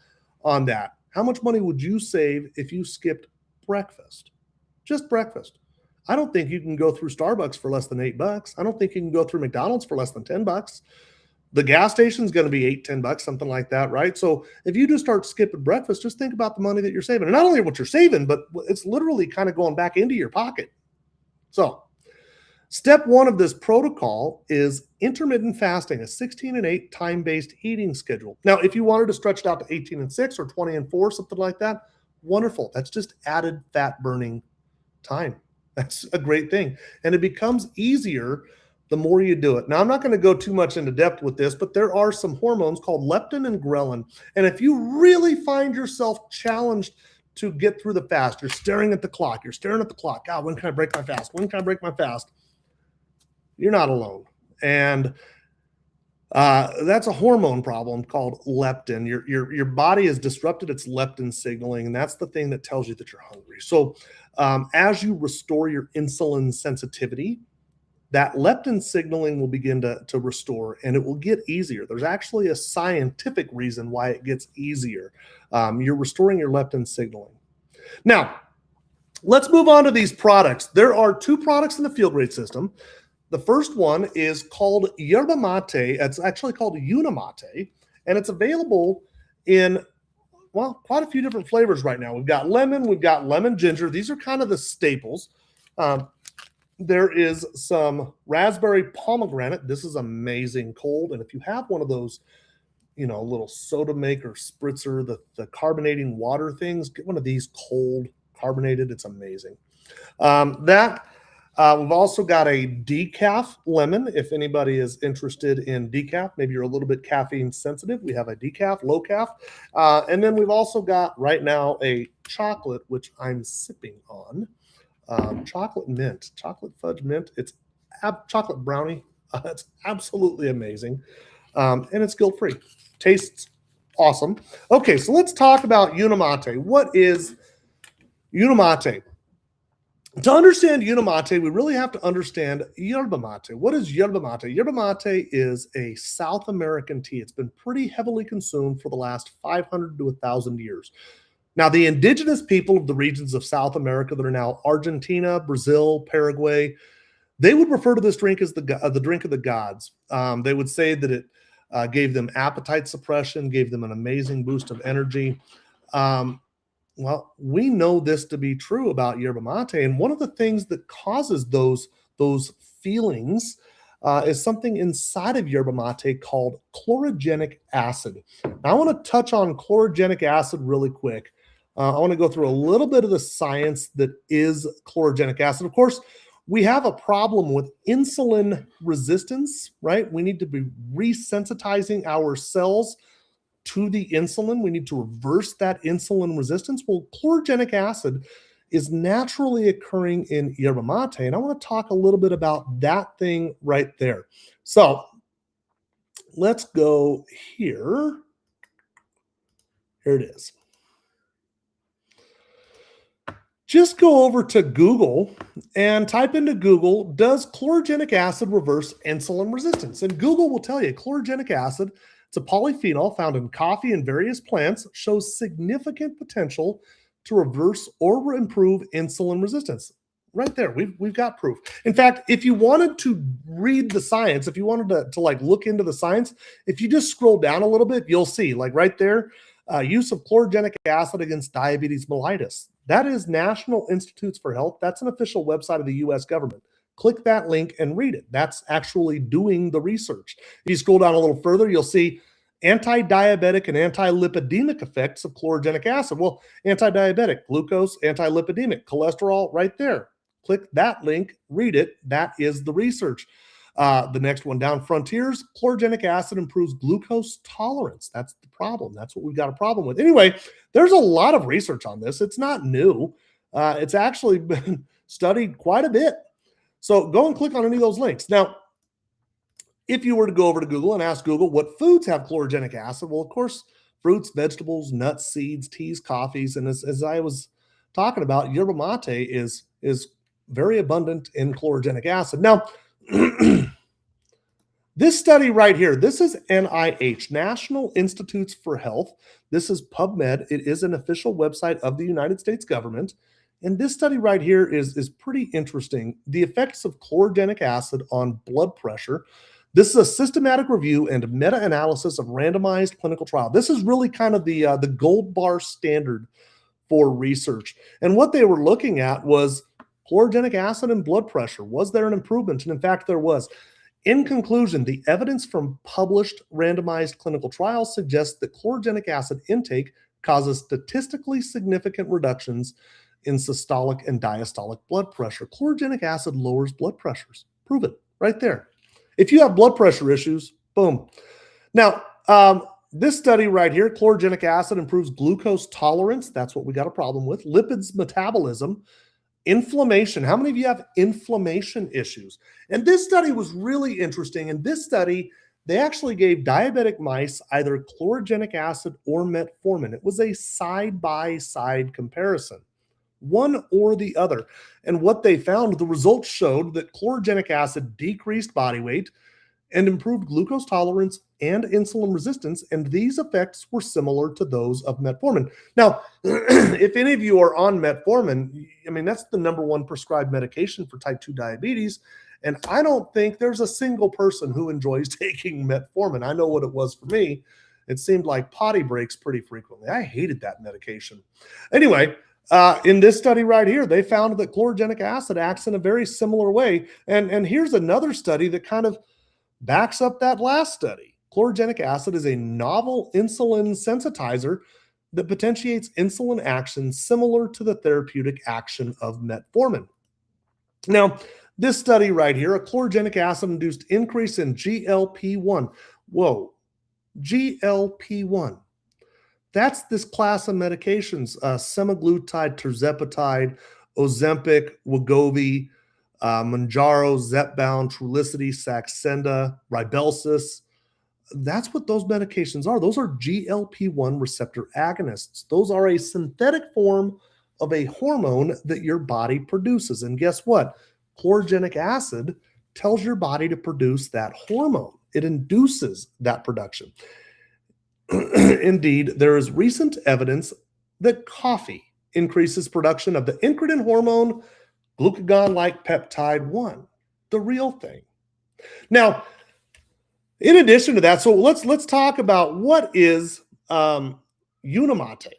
on that? How much money would you save if you skipped breakfast? Just breakfast. I don't think you can go through Starbucks for less than $8. I don't think you can go through McDonald's for less than $10. The gas station is going to be $8-10, something like that, right? So if you just start skipping breakfast, just think about the money that you're saving. And not only what you're saving, but it's literally kind of going back into your pocket. So step one of this protocol is intermittent fasting, a 16 and 8 time-based eating schedule. Now, if you wanted to stretch it out to 18 and 6 or 20 and 4, something like that, wonderful. That's just added fat burning time. That's a great thing. And it becomes easier the more you do it. Now, I'm not going to go too much into depth with this, but there are some hormones called leptin and ghrelin. And if you really find yourself challenged to get through the fast, you're staring at the clock. God, when can I break my fast? When can I break my fast? You're not alone. And that's a hormone problem called leptin. Your body has disrupted its leptin signaling, and that's the thing that tells you that you're hungry. So as you restore your insulin sensitivity, that leptin signaling will begin to restore, and it will get easier. There's actually a scientific reason why it gets easier. You're restoring your leptin signaling. Now, Let's move on to these products. There are 2 products in the field grade system. The first one is called yerba mate. It's actually called Unimate, and it's available in, well, quite a few different flavors right now. We've got lemon ginger. These are kind of the staples. There is some raspberry pomegranate. This is amazing cold. And if you have one of those, little soda maker spritzer, the carbonating water things, get one of these cold carbonated. It's amazing. We've also got a decaf lemon. If anybody is interested in decaf, maybe you're a little bit caffeine sensitive, we have a decaf, low calf. And then we've also got right now a chocolate, which I'm sipping on. Chocolate fudge mint. It's chocolate brownie. It's absolutely amazing. And it's guilt-free. Tastes awesome. Okay, so let's talk about Unimate. What is Unimate? To understand Unimate, we really have to understand yerba mate. What is yerba mate? Yerba mate is a South American tea. It's been pretty heavily consumed for the last 500 to 1,000 years. Now, the indigenous people of the regions of South America that are now Argentina, Brazil, Paraguay, they would refer to this drink as the drink of the gods. They would say that it gave them appetite suppression, gave them an amazing boost of energy. Well, we know this to be true about yerba mate, and one of the things that causes those feelings is something inside of yerba mate called chlorogenic acid. Now, I want to touch on chlorogenic acid really quick. I want to go through a little bit of the science that is chlorogenic acid. Of course, we have a problem with insulin resistance, right? We need to be resensitizing our cells to the insulin. We need to reverse that insulin resistance. Well, chlorogenic acid is naturally occurring in yerba mate, and I want to talk a little bit about that thing right there. So let's go here. Here it is. Just go over to Google and type into Google, does chlorogenic acid reverse insulin resistance? And Google will tell you chlorogenic acid, it's a polyphenol found in coffee and various plants, shows significant potential to reverse or improve insulin resistance. Right there, we've got proof. In fact, if you wanted to read the science, if you wanted to like look into the science, if you just scroll down a little bit, you'll see like right there, use of chlorogenic acid against diabetes mellitus. That is National Institutes for Health. That's an official website of the U.S. government. Click that link and read it. That's actually doing the research. If you scroll down a little further, you'll see anti-diabetic and anti-lipidemic effects of chlorogenic acid. Well, anti-diabetic, glucose, anti-lipidemic, cholesterol, right there. Click that link, read it. That is the research. The next one down, Frontiers, chlorogenic acid improves glucose tolerance. That's the problem. That's what we've got a problem with. Anyway, there's a lot of research on this. It's not new. It's actually been studied quite a bit. So go and click on any of those links. Now, if you were to go over to Google and ask Google what foods have chlorogenic acid, well, of course, fruits, vegetables, nuts, seeds, teas, coffees, and as I was talking about, yerba mate is very abundant in chlorogenic acid. Now, this study right here, this is NIH, National Institutes for Health. This is PubMed. It is an official website of the United States government. And this study right here is pretty interesting. The effects of chlorogenic acid on blood pressure. This is a systematic review and meta-analysis of randomized clinical trial. This is really kind of the gold bar standard for research. And what they were looking at was chlorogenic acid and blood pressure. Was there an improvement? And in fact, there was. In conclusion, the evidence from published randomized clinical trials suggests that chlorogenic acid intake causes statistically significant reductions in systolic and diastolic blood pressure. Chlorogenic acid lowers blood pressures. Prove it right there. If you have blood pressure issues, boom. Now, this study right here, chlorogenic acid improves glucose tolerance. That's what we got a problem with. Lipids metabolism. Inflammation. How many of you have inflammation issues? And this study was really interesting. In this study, they actually gave diabetic mice either chlorogenic acid or metformin. It was a side-by-side comparison, one or the other. And what they found, the results showed that chlorogenic acid decreased body weight, and improved glucose tolerance and insulin resistance, and these effects were similar to those of metformin. Now, if any of you are on metformin, I mean, that's the number one prescribed medication for type 2 diabetes, and I don't think there's a single person who enjoys taking metformin. I know what it was for me. It seemed like potty breaks pretty frequently. I hated that medication. Anyway, in this study right here, they found that chlorogenic acid acts in a very similar way. And here's another study that kind of backs up that last study. Chlorogenic acid is a novel insulin sensitizer that potentiates insulin action similar to the therapeutic action of metformin. Now, this study right here, a chlorogenic acid-induced increase in GLP-1. Whoa, GLP-1. That's this class of medications, semaglutide, tirzepatide, Ozempic, Wegovy, Mounjaro, Zepbound, Trulicity, Saxenda, Ribelsis. That's what those medications are. Those are GLP-1 receptor agonists. Those are a synthetic form of a hormone that your body produces. And guess what? Chlorogenic acid tells your body to produce that hormone. It induces that production. Indeed, there is recent evidence that coffee increases production of the incretin hormone, glucagon-like peptide 1, the real thing. Now, in addition to that, so let's talk about what is Unimate.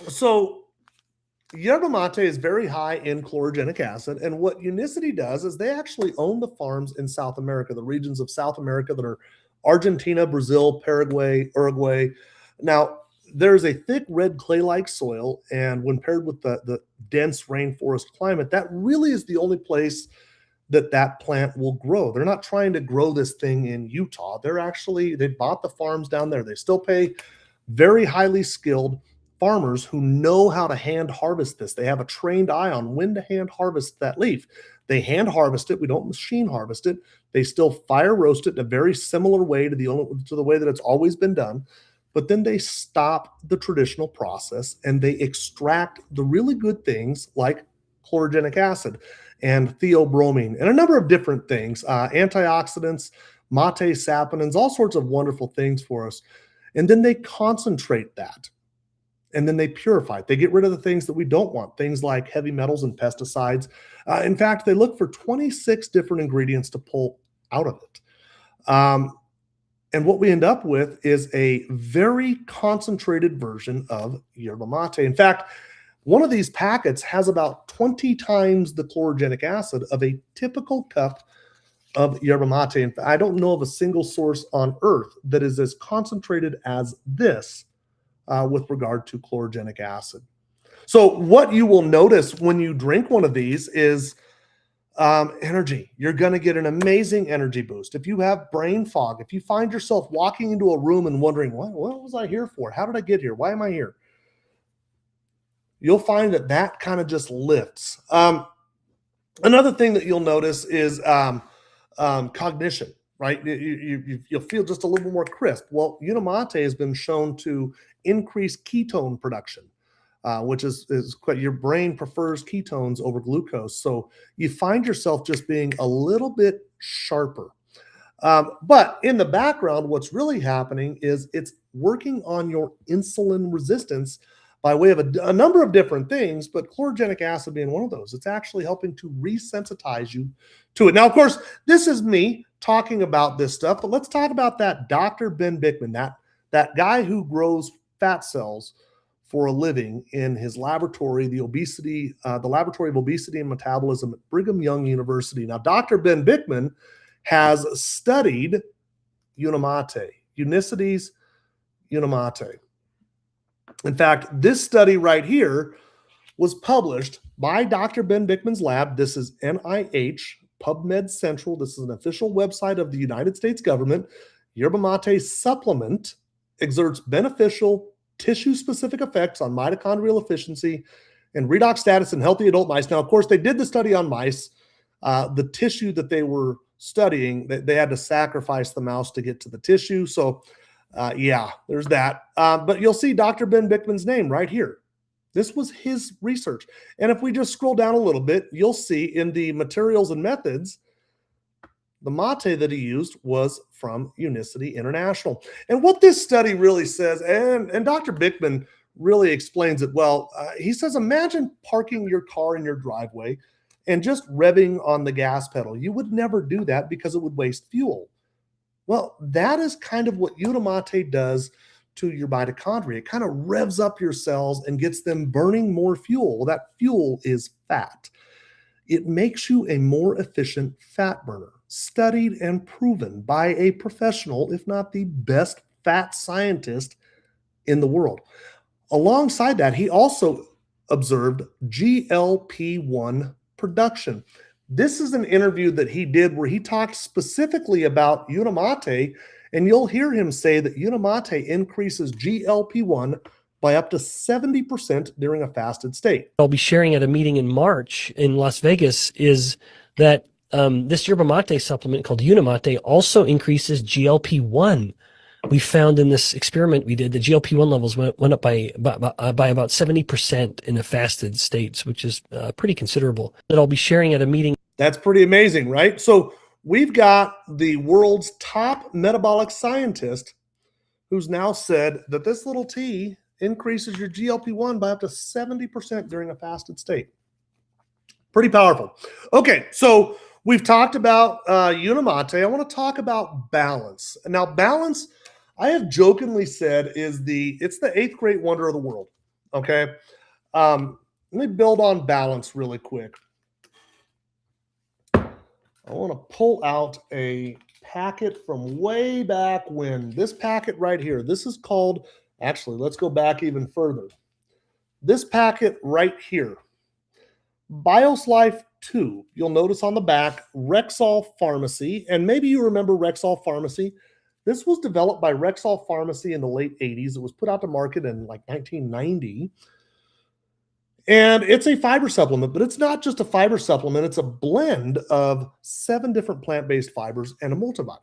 So yerba mate is very high in chlorogenic acid, and what Unicity does is they actually own the farms in South America, the regions of South America that are Argentina, Brazil, Paraguay, Uruguay. Now, there's a thick red clay-like soil, and when paired with the dense rainforest climate, that really is the only place that plant will grow. They're not trying to grow this thing in Utah. They bought the farms down there. They still pay very highly skilled farmers who know how to hand harvest this. They have a trained eye on when to hand harvest that leaf. They hand harvest it. We don't machine harvest it. They still fire roast it in a very similar way to the way that it's always been done. But then they stop the traditional process and they extract the really good things like chlorogenic acid and theobromine and a number of different things, antioxidants, mate saponins, all sorts of wonderful things for us. And then they concentrate that. And then they purify it. They get rid of the things that we don't want, things like heavy metals and pesticides. In fact, they look for 26 different ingredients to pull out of it. And what we end up with is a very concentrated version of yerba mate. In fact, one of these packets has about 20 times the chlorogenic acid of a typical cup of yerba mate. And I don't know of a single source on earth that is as concentrated as this with regard to chlorogenic acid. So what you will notice when you drink one of these is energy. You're going to get an amazing energy boost. If you have brain fog, if you find yourself walking into a room and wondering, what was I here for? How did I get here? Why am I here? You'll find that kind of just lifts. Another thing that you'll notice is cognition, right? You'll feel just a little bit more crisp. Well, Unimate has been shown to increase ketone production, which is quite, your brain prefers ketones over glucose. So you find yourself just being a little bit sharper. But in the background, what's really happening is it's working on your insulin resistance by way of a number of different things, but chlorogenic acid being one of those. It's actually helping to resensitize you to it. Now, of course, this is me talking about this stuff, but let's talk about that Dr. Ben Bickman, that guy who grows fat cells for a living in his laboratory, the Laboratory of Obesity and Metabolism at Brigham Young University. Now, Dr. Ben Bickman has studied Unimate, Unicity's Unimate. In fact, this study right here was published by Dr. Ben Bickman's lab. This is NIH, PubMed Central. This is an official website of the United States government. Yerba mate supplement exerts beneficial tissue-specific effects on mitochondrial efficiency and redox status in healthy adult mice. Now, of course, they did the study on mice. The tissue that they were studying, they had to sacrifice the mouse to get to the tissue. So, yeah, there's that. But you'll see Dr. Ben Bickman's name right here. This was his research. And if we just scroll down a little bit, you'll see in the materials and methods, The mate that he used was from Unicity International. And what this study really says, and Dr. Bickman really explains it well, he says, imagine parking your car in your driveway and just revving on the gas pedal. You would never do that because it would waste fuel. Well, that is kind of what Unimate does to your mitochondria. It kind of revs up your cells and gets them burning more fuel. Well, that fuel is fat. It makes you a more efficient fat burner, studied and proven by a professional, if not the best fat scientist in the world. Alongside that, he also observed GLP-1 production. This is an interview that he did where he talked specifically about Unimate, and you'll hear him say that Unimate increases GLP-1 by up to 70% during a fasted state. I'll be sharing at a meeting in March in Las Vegas is that this yerba mate supplement called Unimate also increases GLP-1. We found in this experiment we did, the GLP-1 levels went up by about 70% in a fasted state, which is pretty considerable. That I'll be sharing at a meeting. That's pretty amazing, right? So we've got the world's top metabolic scientist who's now said that this little tea increases your GLP-1 by up to 70% during a fasted state. Pretty powerful. Okay, so we've talked about Unimate. I want to talk about balance. Now, balance, I have jokingly said, it's the eighth great wonder of the world. Okay, let me build on balance really quick. I want to pull out a packet from way back when. This packet right here. This is called. Actually, let's go back even further. This packet right here, Bios Life 2, you'll notice on the back, Rexall Pharmacy, and maybe you remember Rexall Pharmacy. This was developed by Rexall Pharmacy in the late 80s. It was put out to market in like 1990. And it's a fiber supplement, but it's not just a fiber supplement. It's a blend of 7 different plant-based fibers and a multivitamin.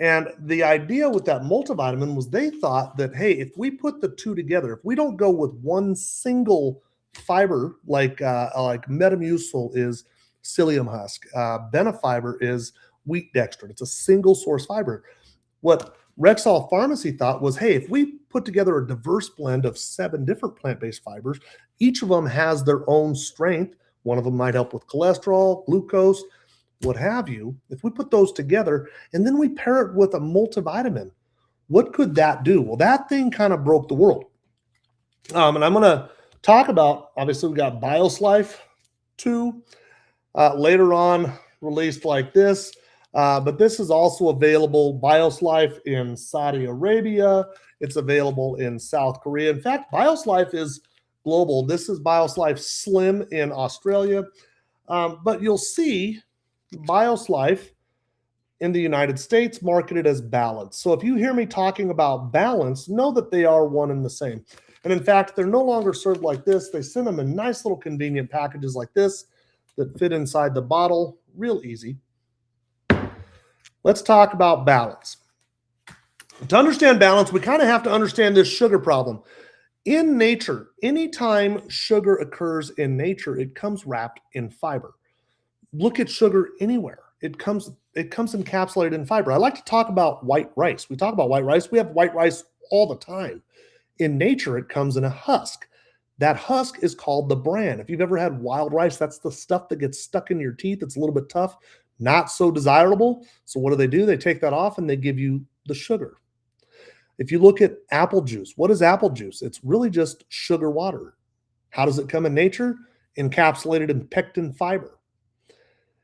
And the idea with that multivitamin was they thought that, hey, if we put the two together, if we don't go with one single fiber, like Metamucil is psyllium husk, Benefiber is wheat dextrin. It's a single source fiber. What Rexall Pharmacy thought was, hey, if we put together a diverse blend of 7 different plant-based fibers, each of them has their own strength. One of them might help with cholesterol, glucose, what have you. If we put those together and then we pair it with a multivitamin, what could that do? Well, that thing kind of broke the world. And I'm going to talk about, obviously, we got Bios Life 2 later on released like this. But this is also available, Bios Life in Saudi Arabia. It's available in South Korea. In fact, Bios Life is global. This is Bios Life Slim in Australia. But you'll see Bios Life in the United States marketed as Balance. So if you hear me talking about Balance, know that they are one and the same. And in fact, they're no longer served like this. They send them in nice little convenient packages like this that fit inside the bottle. Real easy. Let's talk about balance. To understand balance, we kind of have to understand this sugar problem. In nature, anytime sugar occurs in nature, it comes wrapped in fiber. Look at sugar anywhere. It comes encapsulated in fiber. I like to talk about white rice. We talk about white rice. We have white rice all the time. In nature, it comes in a husk. That husk is called the bran. If you've ever had wild rice, that's the stuff that gets stuck in your teeth. It's a little bit tough, not so desirable. So what do? They take that off and they give you the sugar. If you look at apple juice, what is apple juice? It's really just sugar water. How does it come in nature? Encapsulated in pectin fiber.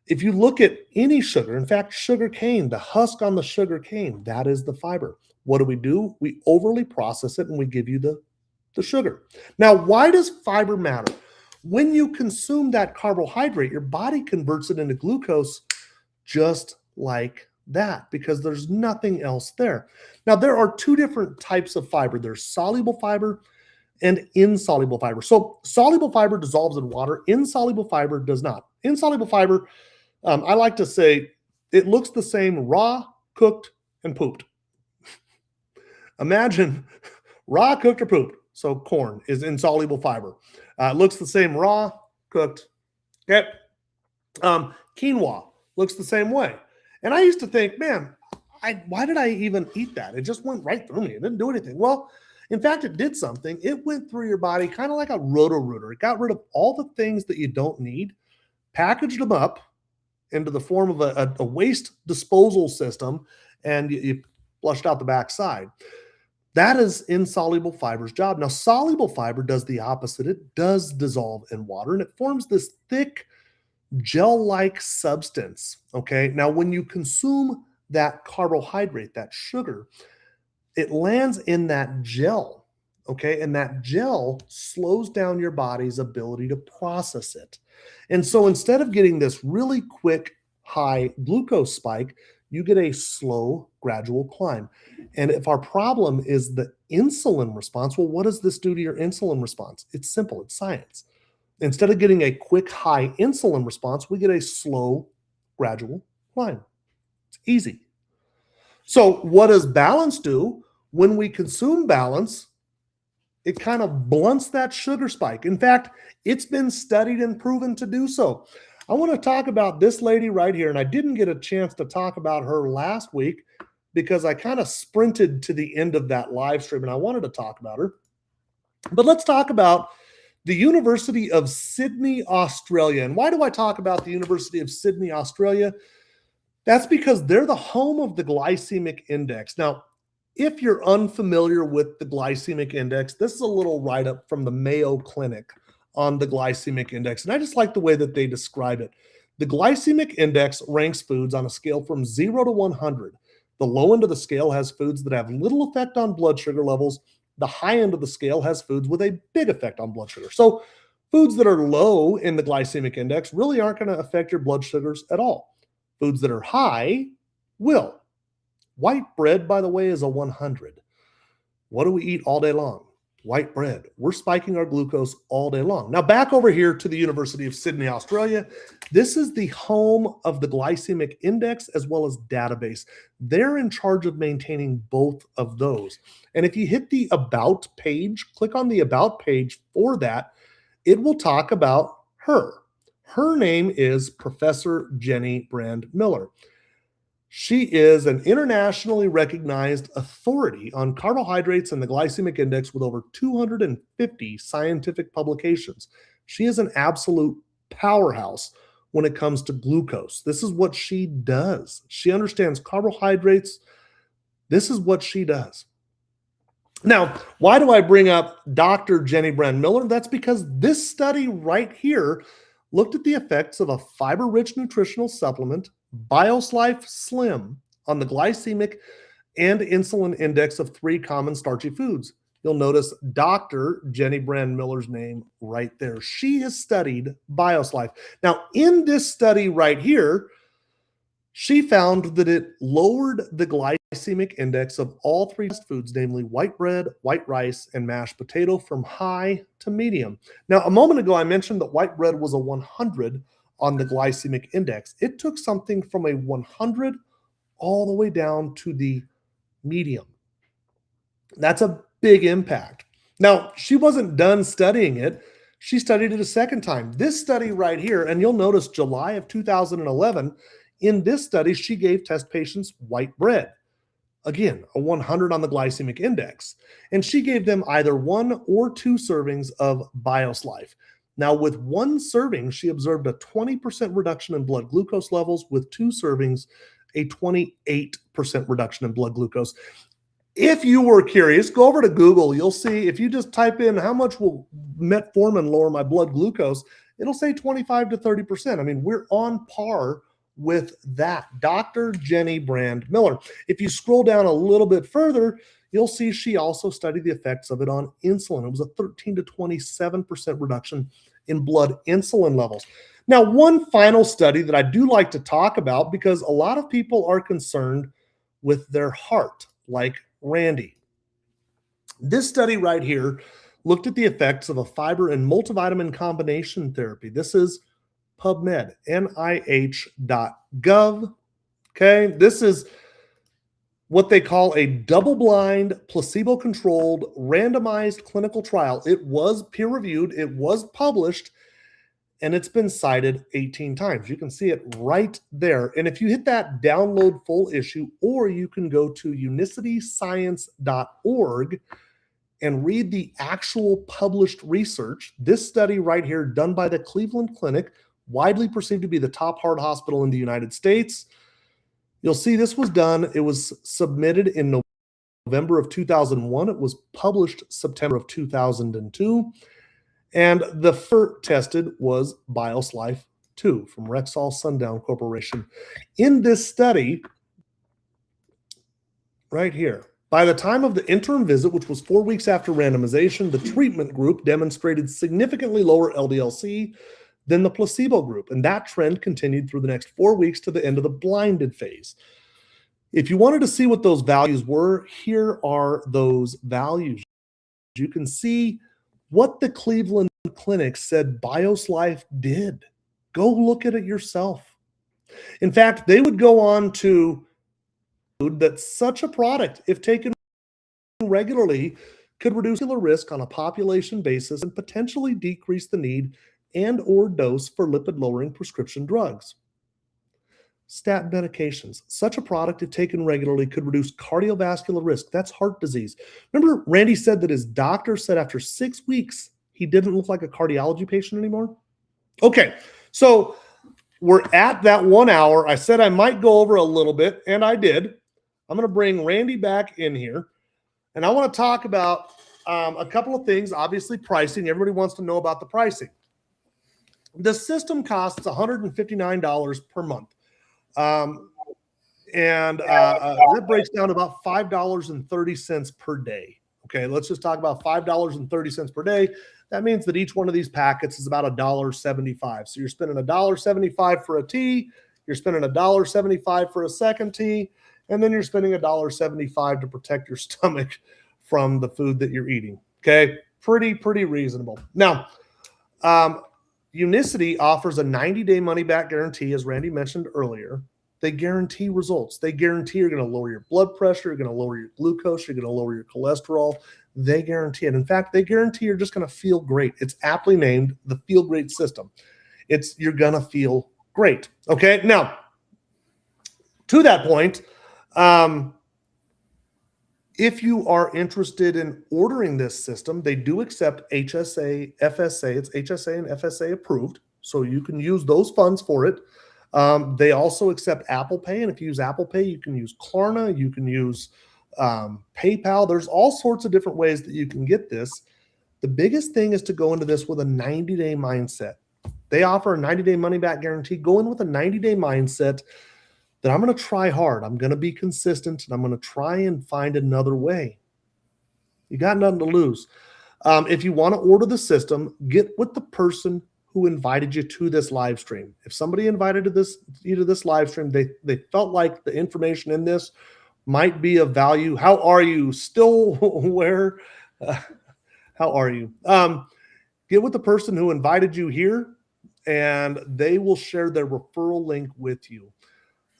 If you look at any sugar, in fact, sugar cane, the husk on the sugar cane, that is the fiber. What do? We overly process it and we give you the sugar. Now, why does fiber matter? When you consume that carbohydrate, your body converts it into glucose just like that because there's nothing else there. Now, there are 2 different types of fiber. There's soluble fiber and insoluble fiber. So soluble fiber dissolves in water. Insoluble fiber does not. Insoluble fiber, I like to say, it looks the same raw, cooked, and pooped. Imagine raw, cooked, or pooped. So corn is insoluble fiber. It looks the same raw, cooked. Okay. Quinoa looks the same way. And I used to think, man, why did I even eat that? It just went right through me. It didn't do anything. Well, in fact, it did something. It went through your body kind of like a roto-rooter. It got rid of all the things that you don't need, packaged them up into the form of a waste disposal system, and you flushed out the backside. That is insoluble fiber's job. Now, soluble fiber does the opposite. It does dissolve in water, and it forms this thick gel-like substance. Okay. Now, when you consume that carbohydrate, that sugar, it lands in that gel. Okay. And that gel slows down your body's ability to process it. And so instead of getting this really quick high glucose spike, you get a slow, gradual climb. And if our problem is the insulin response, well, what does this do to your insulin response? It's simple. It's science. Instead of getting a quick high insulin response, we get a slow, gradual climb. It's easy. So what does balance do? When we consume balance, it kind of blunts that sugar spike. In fact, it's been studied and proven to do so. I want to talk about this lady right here, and I didn't get a chance to talk about her last week because I kind of sprinted to the end of that live stream, and I wanted to talk about her. But let's talk about the University of Sydney, Australia. And why do I talk about the University of Sydney, Australia? That's because they're the home of the glycemic index. Now, if you're unfamiliar with the glycemic index, this is a little write-up from the Mayo Clinic on the glycemic index. And I just like the way that they describe it. The glycemic index ranks foods on a scale from 0 to 100. The low end of the scale has foods that have little effect on blood sugar levels. The high end of the scale has foods with a big effect on blood sugar. So foods that are low in the glycemic index really aren't going to affect your blood sugars at all. Foods that are high will. White bread, by the way, is a 100. What do we eat all day long? White bread. We're spiking our glucose all day long. Now back over here to the University of Sydney, Australia. This is the home of the glycemic index as well as database. They're in charge of maintaining both of those. And if you hit the About page, click on the About page for that, it will talk about her. Her name is Professor Jenny Brand Miller. She is an internationally recognized authority on carbohydrates and the glycemic index with over 250 scientific publications. She is an absolute powerhouse when it comes to glucose. This is what she does. She understands carbohydrates. This is what she does. Now, why do I bring up Dr. Jenny Brand Miller? That's because this study right here looked at the effects of a fiber-rich nutritional supplement, BioSlife Slim, on the glycemic and insulin index of 3 common starchy foods. You'll notice Dr. Jenny Brand Miller's name right there. She has studied BioSlife. Now, in this study right here, she found that it lowered the glycemic index of all 3 foods, namely white bread, white rice, and mashed potato, from high to medium. Now, a moment ago, I mentioned that white bread was a 100 on the glycemic index. It took something from a 100 all the way down to the medium. That's a big impact. Now, she wasn't done studying it. She studied it a second time. This study right here, and you'll notice July of 2011, in this study, she gave test patients white bread. Again, a 100 on the glycemic index. And she gave them either 1 or 2 servings of BioSlife. Now, with 1 serving, she observed a 20% reduction in blood glucose levels. With 2 servings, a 28% reduction in blood glucose. If you were curious, go over to Google. You'll see, if you just type in how much will metformin lower my blood glucose, it'll say 25 to 30%. I mean, we're on par with that. Dr. Jenny Brand Miller. If you scroll down a little bit further, you'll see she also studied the effects of it on insulin. It was a 13 to 27% reduction in blood insulin levels. Now, one final study that I do like to talk about, because a lot of people are concerned with their heart, like Randy. This study right here looked at the effects of a fiber and multivitamin combination therapy. This is PubMed, nih.gov. Okay, this is what they call a double-blind, placebo-controlled, randomized clinical trial. It was peer-reviewed, it was published, and it's been cited 18 times. You can see it right there. And if you hit that download full issue, or you can go to unicityscience.org and read the actual published research. This study right here, done by the Cleveland Clinic, widely perceived to be the top heart hospital in the United States. You'll see this was done. It was submitted in November of 2001. It was published September of 2002. And the first tested was BIOS Life 2 from Rexall Sundown Corporation. In this study, right here, by the time of the interim visit, which was 4 weeks after randomization, the treatment group demonstrated significantly lower LDL-C than the placebo group. And that trend continued through the next 4 weeks to the end of the blinded phase. If you wanted to see what those values were, here are those values. You can see what the Cleveland Clinic said BIOS Life did. Go look at it yourself. In fact, they would go on to that such a product, if taken regularly, could reduce the risk on a population basis and potentially decrease the need and or dose for lipid-lowering prescription drugs. Statin medications. Such a product, if taken regularly, could reduce cardiovascular risk. That's heart disease. Remember, Randy said that his doctor said after 6 weeks, he didn't look like a cardiology patient anymore? Okay, so we're at that 1 hour. I said I might go over a little bit, and I did. I'm going to bring Randy back in here, and I want to talk about a couple of things. Obviously, pricing. Everybody wants to know about the pricing. The system costs $159 per month. That breaks down to about $5.30 per day. Okay, let's just talk about $5.30 per day. That means that each one of these packets is about $1.75. So you're spending $1.75 for a tea, you're spending $1.75 for a second tea, and then you're spending $1.75 to protect your stomach from the food that you're eating. Okay, pretty reasonable. Now, Unicity offers a 90-day money-back guarantee, as Randy mentioned earlier. They guarantee results. They guarantee you're going to lower your blood pressure, you're going to lower your glucose, you're going to lower your cholesterol. They guarantee it. In fact, they guarantee you're just going to feel great. It's aptly named the Feel Great System. You're going to feel great. Okay, now, to that point, if you are interested in ordering this system, they do accept HSA, FSA. It's HSA and FSA approved, so you can use those funds for it. They also accept Apple Pay, and if you use Apple Pay, you can use Klarna, you can use PayPal. There's all sorts of different ways that you can get this. The biggest thing is to go into this with a 90-day mindset. They offer a 90-day money-back guarantee. Go in with a 90-day mindset that I'm going to try hard. I'm going to be consistent, and I'm going to try and find another way. You got nothing to lose. If you want to order the system, get with the person who invited you to this live stream. If somebody invited you to this live stream, they felt like the information in this might be of value. How are you? Still where? How are you? Get with the person who invited you here, and they will share their referral link with you.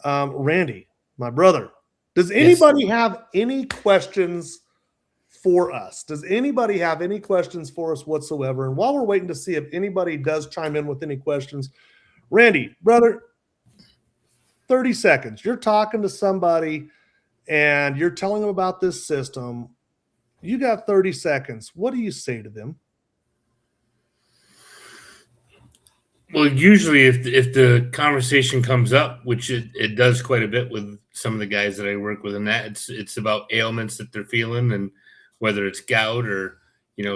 Randy, my brother, does anybody have any questions for us? Does anybody have any questions for us whatsoever? And while we're waiting to see if anybody does chime in with any questions, Randy, brother, 30 seconds. You're talking to somebody and you're telling them about this system. You got 30 seconds. What do you say to them? Well, usually if the conversation comes up, which it does quite a bit with some of the guys that I work with, and that it's about ailments that they're feeling, and whether it's gout or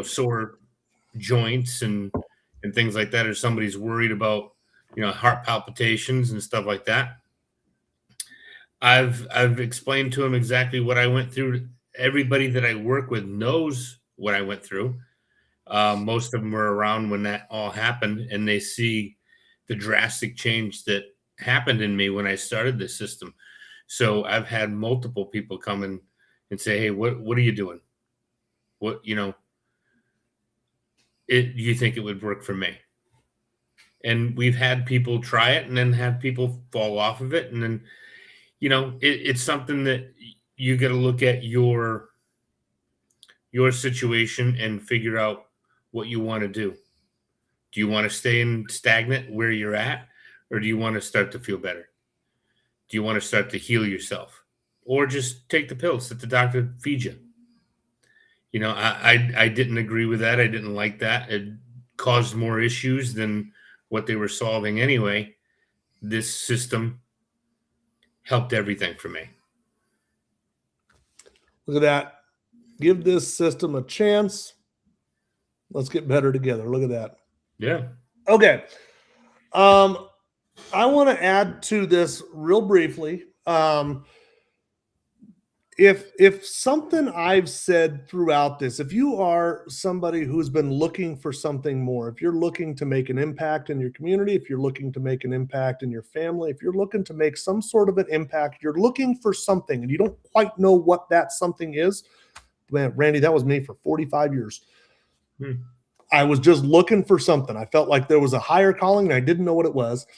sore joints and things like that, or somebody's worried about heart palpitations and stuff like that. I've explained to them exactly what I went through. Everybody that I work with knows what I went through. Most of them were around when that all happened, and they see the drastic change that happened in me when I started this system. So I've had multiple people come in and say, "Hey, what are you doing? What you think it would work for me?" And we've had people try it and then have people fall off of it, and then it's something that you got to look at your situation and figure out what you want to do. Do you want to stay in stagnant where you're at, or do you want to start to feel better? Do you want to start to heal yourself, or just take the pills that the doctor feeds you? You know, I didn't agree with that. I didn't like that. It caused more issues than what they were solving anyway. This system helped everything for me. Look at that. Give this system a chance. Let's get better together. Look at that. Yeah. Okay. I want to add to this real briefly. If something I've said throughout this, if you are somebody who's been looking for something more, if you're looking to make an impact in your community, if you're looking to make an impact in your family, if you're looking to make some sort of an impact, you're looking for something and you don't quite know what that something is. Man, Randy, that was me for 45 years. I was just looking for something. I felt like there was a higher calling and I didn't know what it was.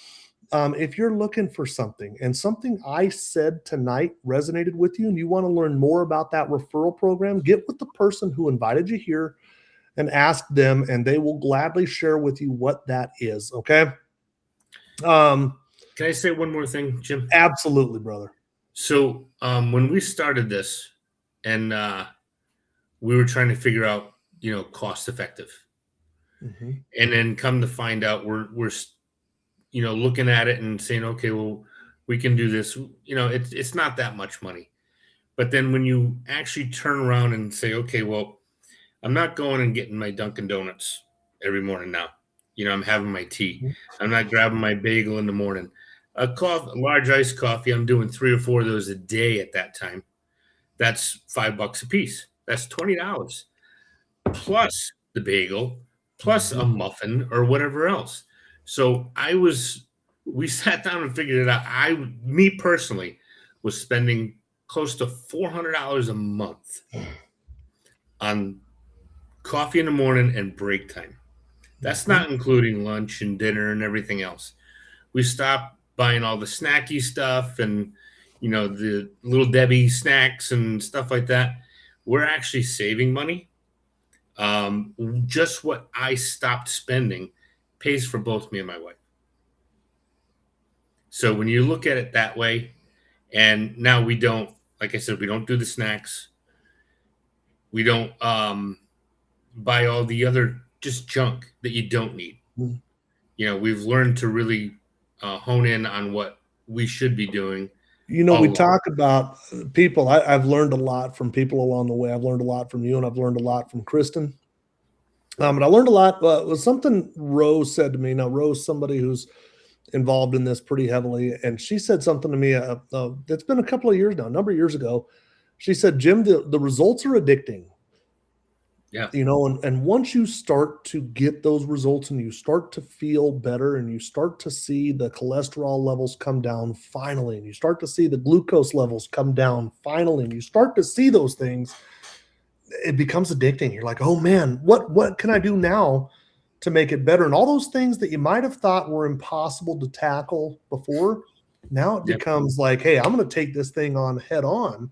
If you're looking for something and something I said tonight resonated with you and you want to learn more about that referral program, get with the person who invited you here and ask them, and they will gladly share with you what that is. Okay. Can I say one more thing, Jim? Absolutely, brother. So when we started this and we were trying to figure out, cost effective, and then come to find out we're looking at it and saying, okay, well, we can do this. It's not that much money. But then when you actually turn around and say, okay, well, I'm not going and getting my Dunkin' Donuts every morning now. I'm having my tea. I'm not grabbing my bagel in the morning. A large iced coffee, I'm doing 3 or 4 of those a day at that time. That's $5 a piece. That's $20 plus the bagel, plus a muffin or whatever else. So we sat down and figured it out. Me personally was spending close to $400 a month on coffee in the morning and break time. That's not including lunch and dinner and everything else. We stopped buying all the snacky stuff and, the Little Debbie snacks and stuff like that. We're actually saving money. Just what I stopped spending pays for both me and my wife. So when you look at it that way, and now we don't, like I said, we don't do the snacks. We don't buy all the other just junk that you don't need. We've learned to really hone in on what we should be doing. We talk about people. I've learned a lot from people along the way. I've learned a lot from you, and I've learned a lot from Kristen. But I learned a lot. Was something Rose said to me. Now, Rose, somebody who's involved in this pretty heavily, and she said something to me. It's been a couple of years now, a number of years ago. She said, "Jim, the results are addicting." Yeah. And once you start to get those results and you start to feel better and you start to see the cholesterol levels come down finally, and you start to see the glucose levels come down finally, and you start to see those things, it becomes addicting. You're like, oh man, what can I do now to make it better? And all those things that you might have thought were impossible to tackle before, now it becomes like, hey, I'm going to take this thing on head on.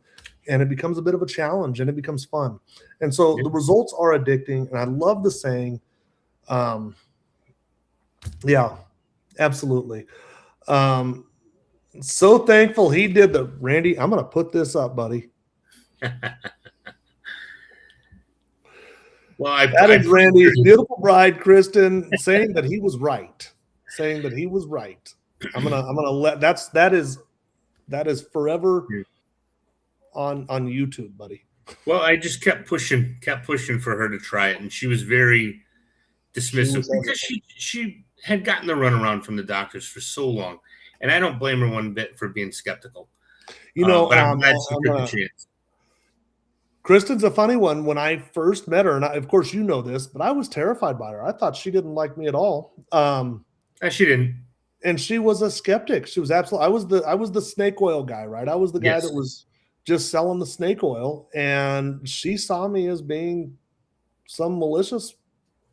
And it becomes a bit of a challenge and it becomes fun. And so the results are addicting. And I love the saying, yeah, absolutely. So thankful he did Randy, I'm going to put this up, buddy. Well, that is Randy's beautiful bride, Kristen, saying that he was right. I'm gonna let that is forever on YouTube, buddy. Well, I just kept pushing for her to try it, and she was very dismissive because she had gotten the runaround from the doctors for so long, and I don't blame her one bit for being skeptical. But I'm glad she took the chance. Kristen's a funny one. When I first met her, and of course you know this, but I was terrified by her. I thought she didn't like me at all. She didn't. And she was a skeptic. She was absolutely. I was the snake oil guy, right? I was the guy that was just selling the snake oil, and she saw me as being some malicious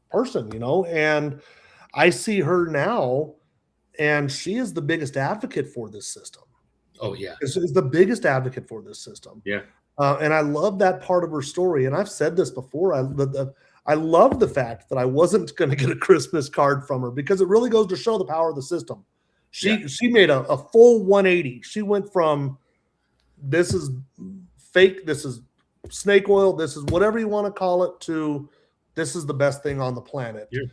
person, And I see her now, and she is the biggest advocate for this system. Oh yeah, is the biggest advocate for this system. Yeah. And I love that part of her story. And I've said this before. I love the fact that I wasn't going to get a Christmas card from her because it really goes to show the power of the system. She made a full 180. She went from this is fake, this is snake oil, this is whatever you want to call it, to this is the best thing on the planet. Yeah.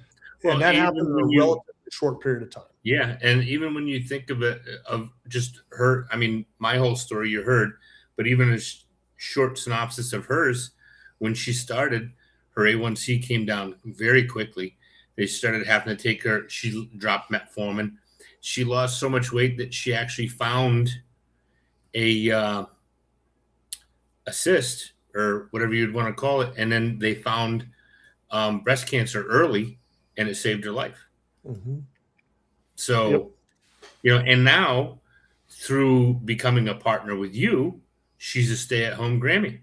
Well, And that happened in a relatively short period of time. Yeah, and even when you think of it, of just her, I mean, my whole story you heard, but even a short synopsis of hers, when she started, her A1C came down very quickly. They started having to take her. She dropped metformin. She lost so much weight that she actually found a cyst, or whatever you'd want to call it, and then they found breast cancer early, and it saved her life. Mm-hmm. So, and now through becoming a partner with you, she's a stay-at-home Grammy.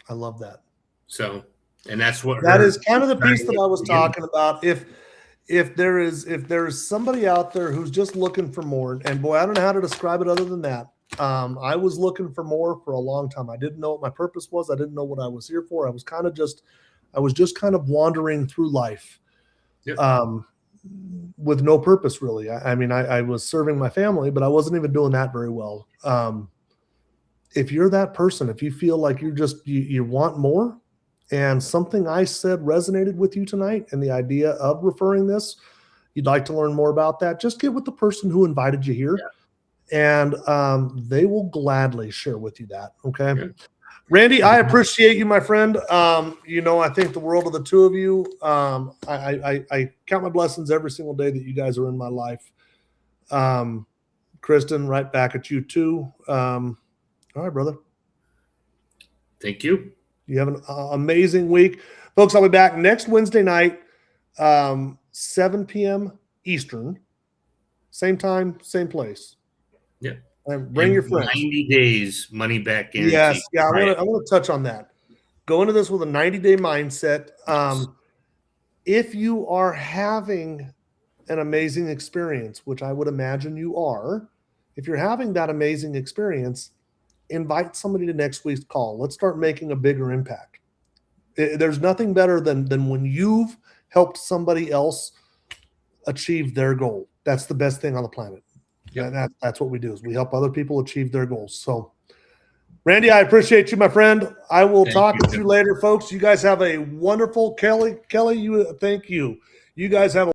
I love that. So, and that's what that is kind of the piece that I was talking about. If there is somebody out there who's just looking for more, and boy, I don't know how to describe it other than that. I was looking for more for a long time. I didn't know what my purpose was. I didn't know what I was here for. I was just kind of wandering through life. Yep. With no purpose, really. I mean, I was serving my family, but I wasn't even doing that very well. If you're that person, if you feel like you want more, and something I said resonated with you tonight, and the idea of referring this, you'd like to learn more about that, just get with the person who invited you here, and they will gladly share with you that. Okay. Yeah. Randy, I appreciate you, my friend. I think the world of the two of you. I count my blessings every single day that you guys are in my life. Kristen, right back at you too. All right, brother. Thank you. You have an amazing week. Folks, I'll be back next Wednesday night, 7 p.m. Eastern. Same time, same place. Yeah. And bring your friends. 90 days money back guarantee. Yes. Yeah, I want to touch on that. Go into this with a 90-day mindset. If you are having an amazing experience, which I would imagine you are, if you're having that amazing experience, invite somebody to next week's call. Let's start making a bigger impact. There's nothing better than when you've helped somebody else achieve their goal. That's the best thing on the planet. Yeah, that's what we do, is we help other people achieve their goals. So, Randy, I appreciate you, my friend. I will talk with you later, folks. You guys have a wonderful Kelly. Thank you. You guys have a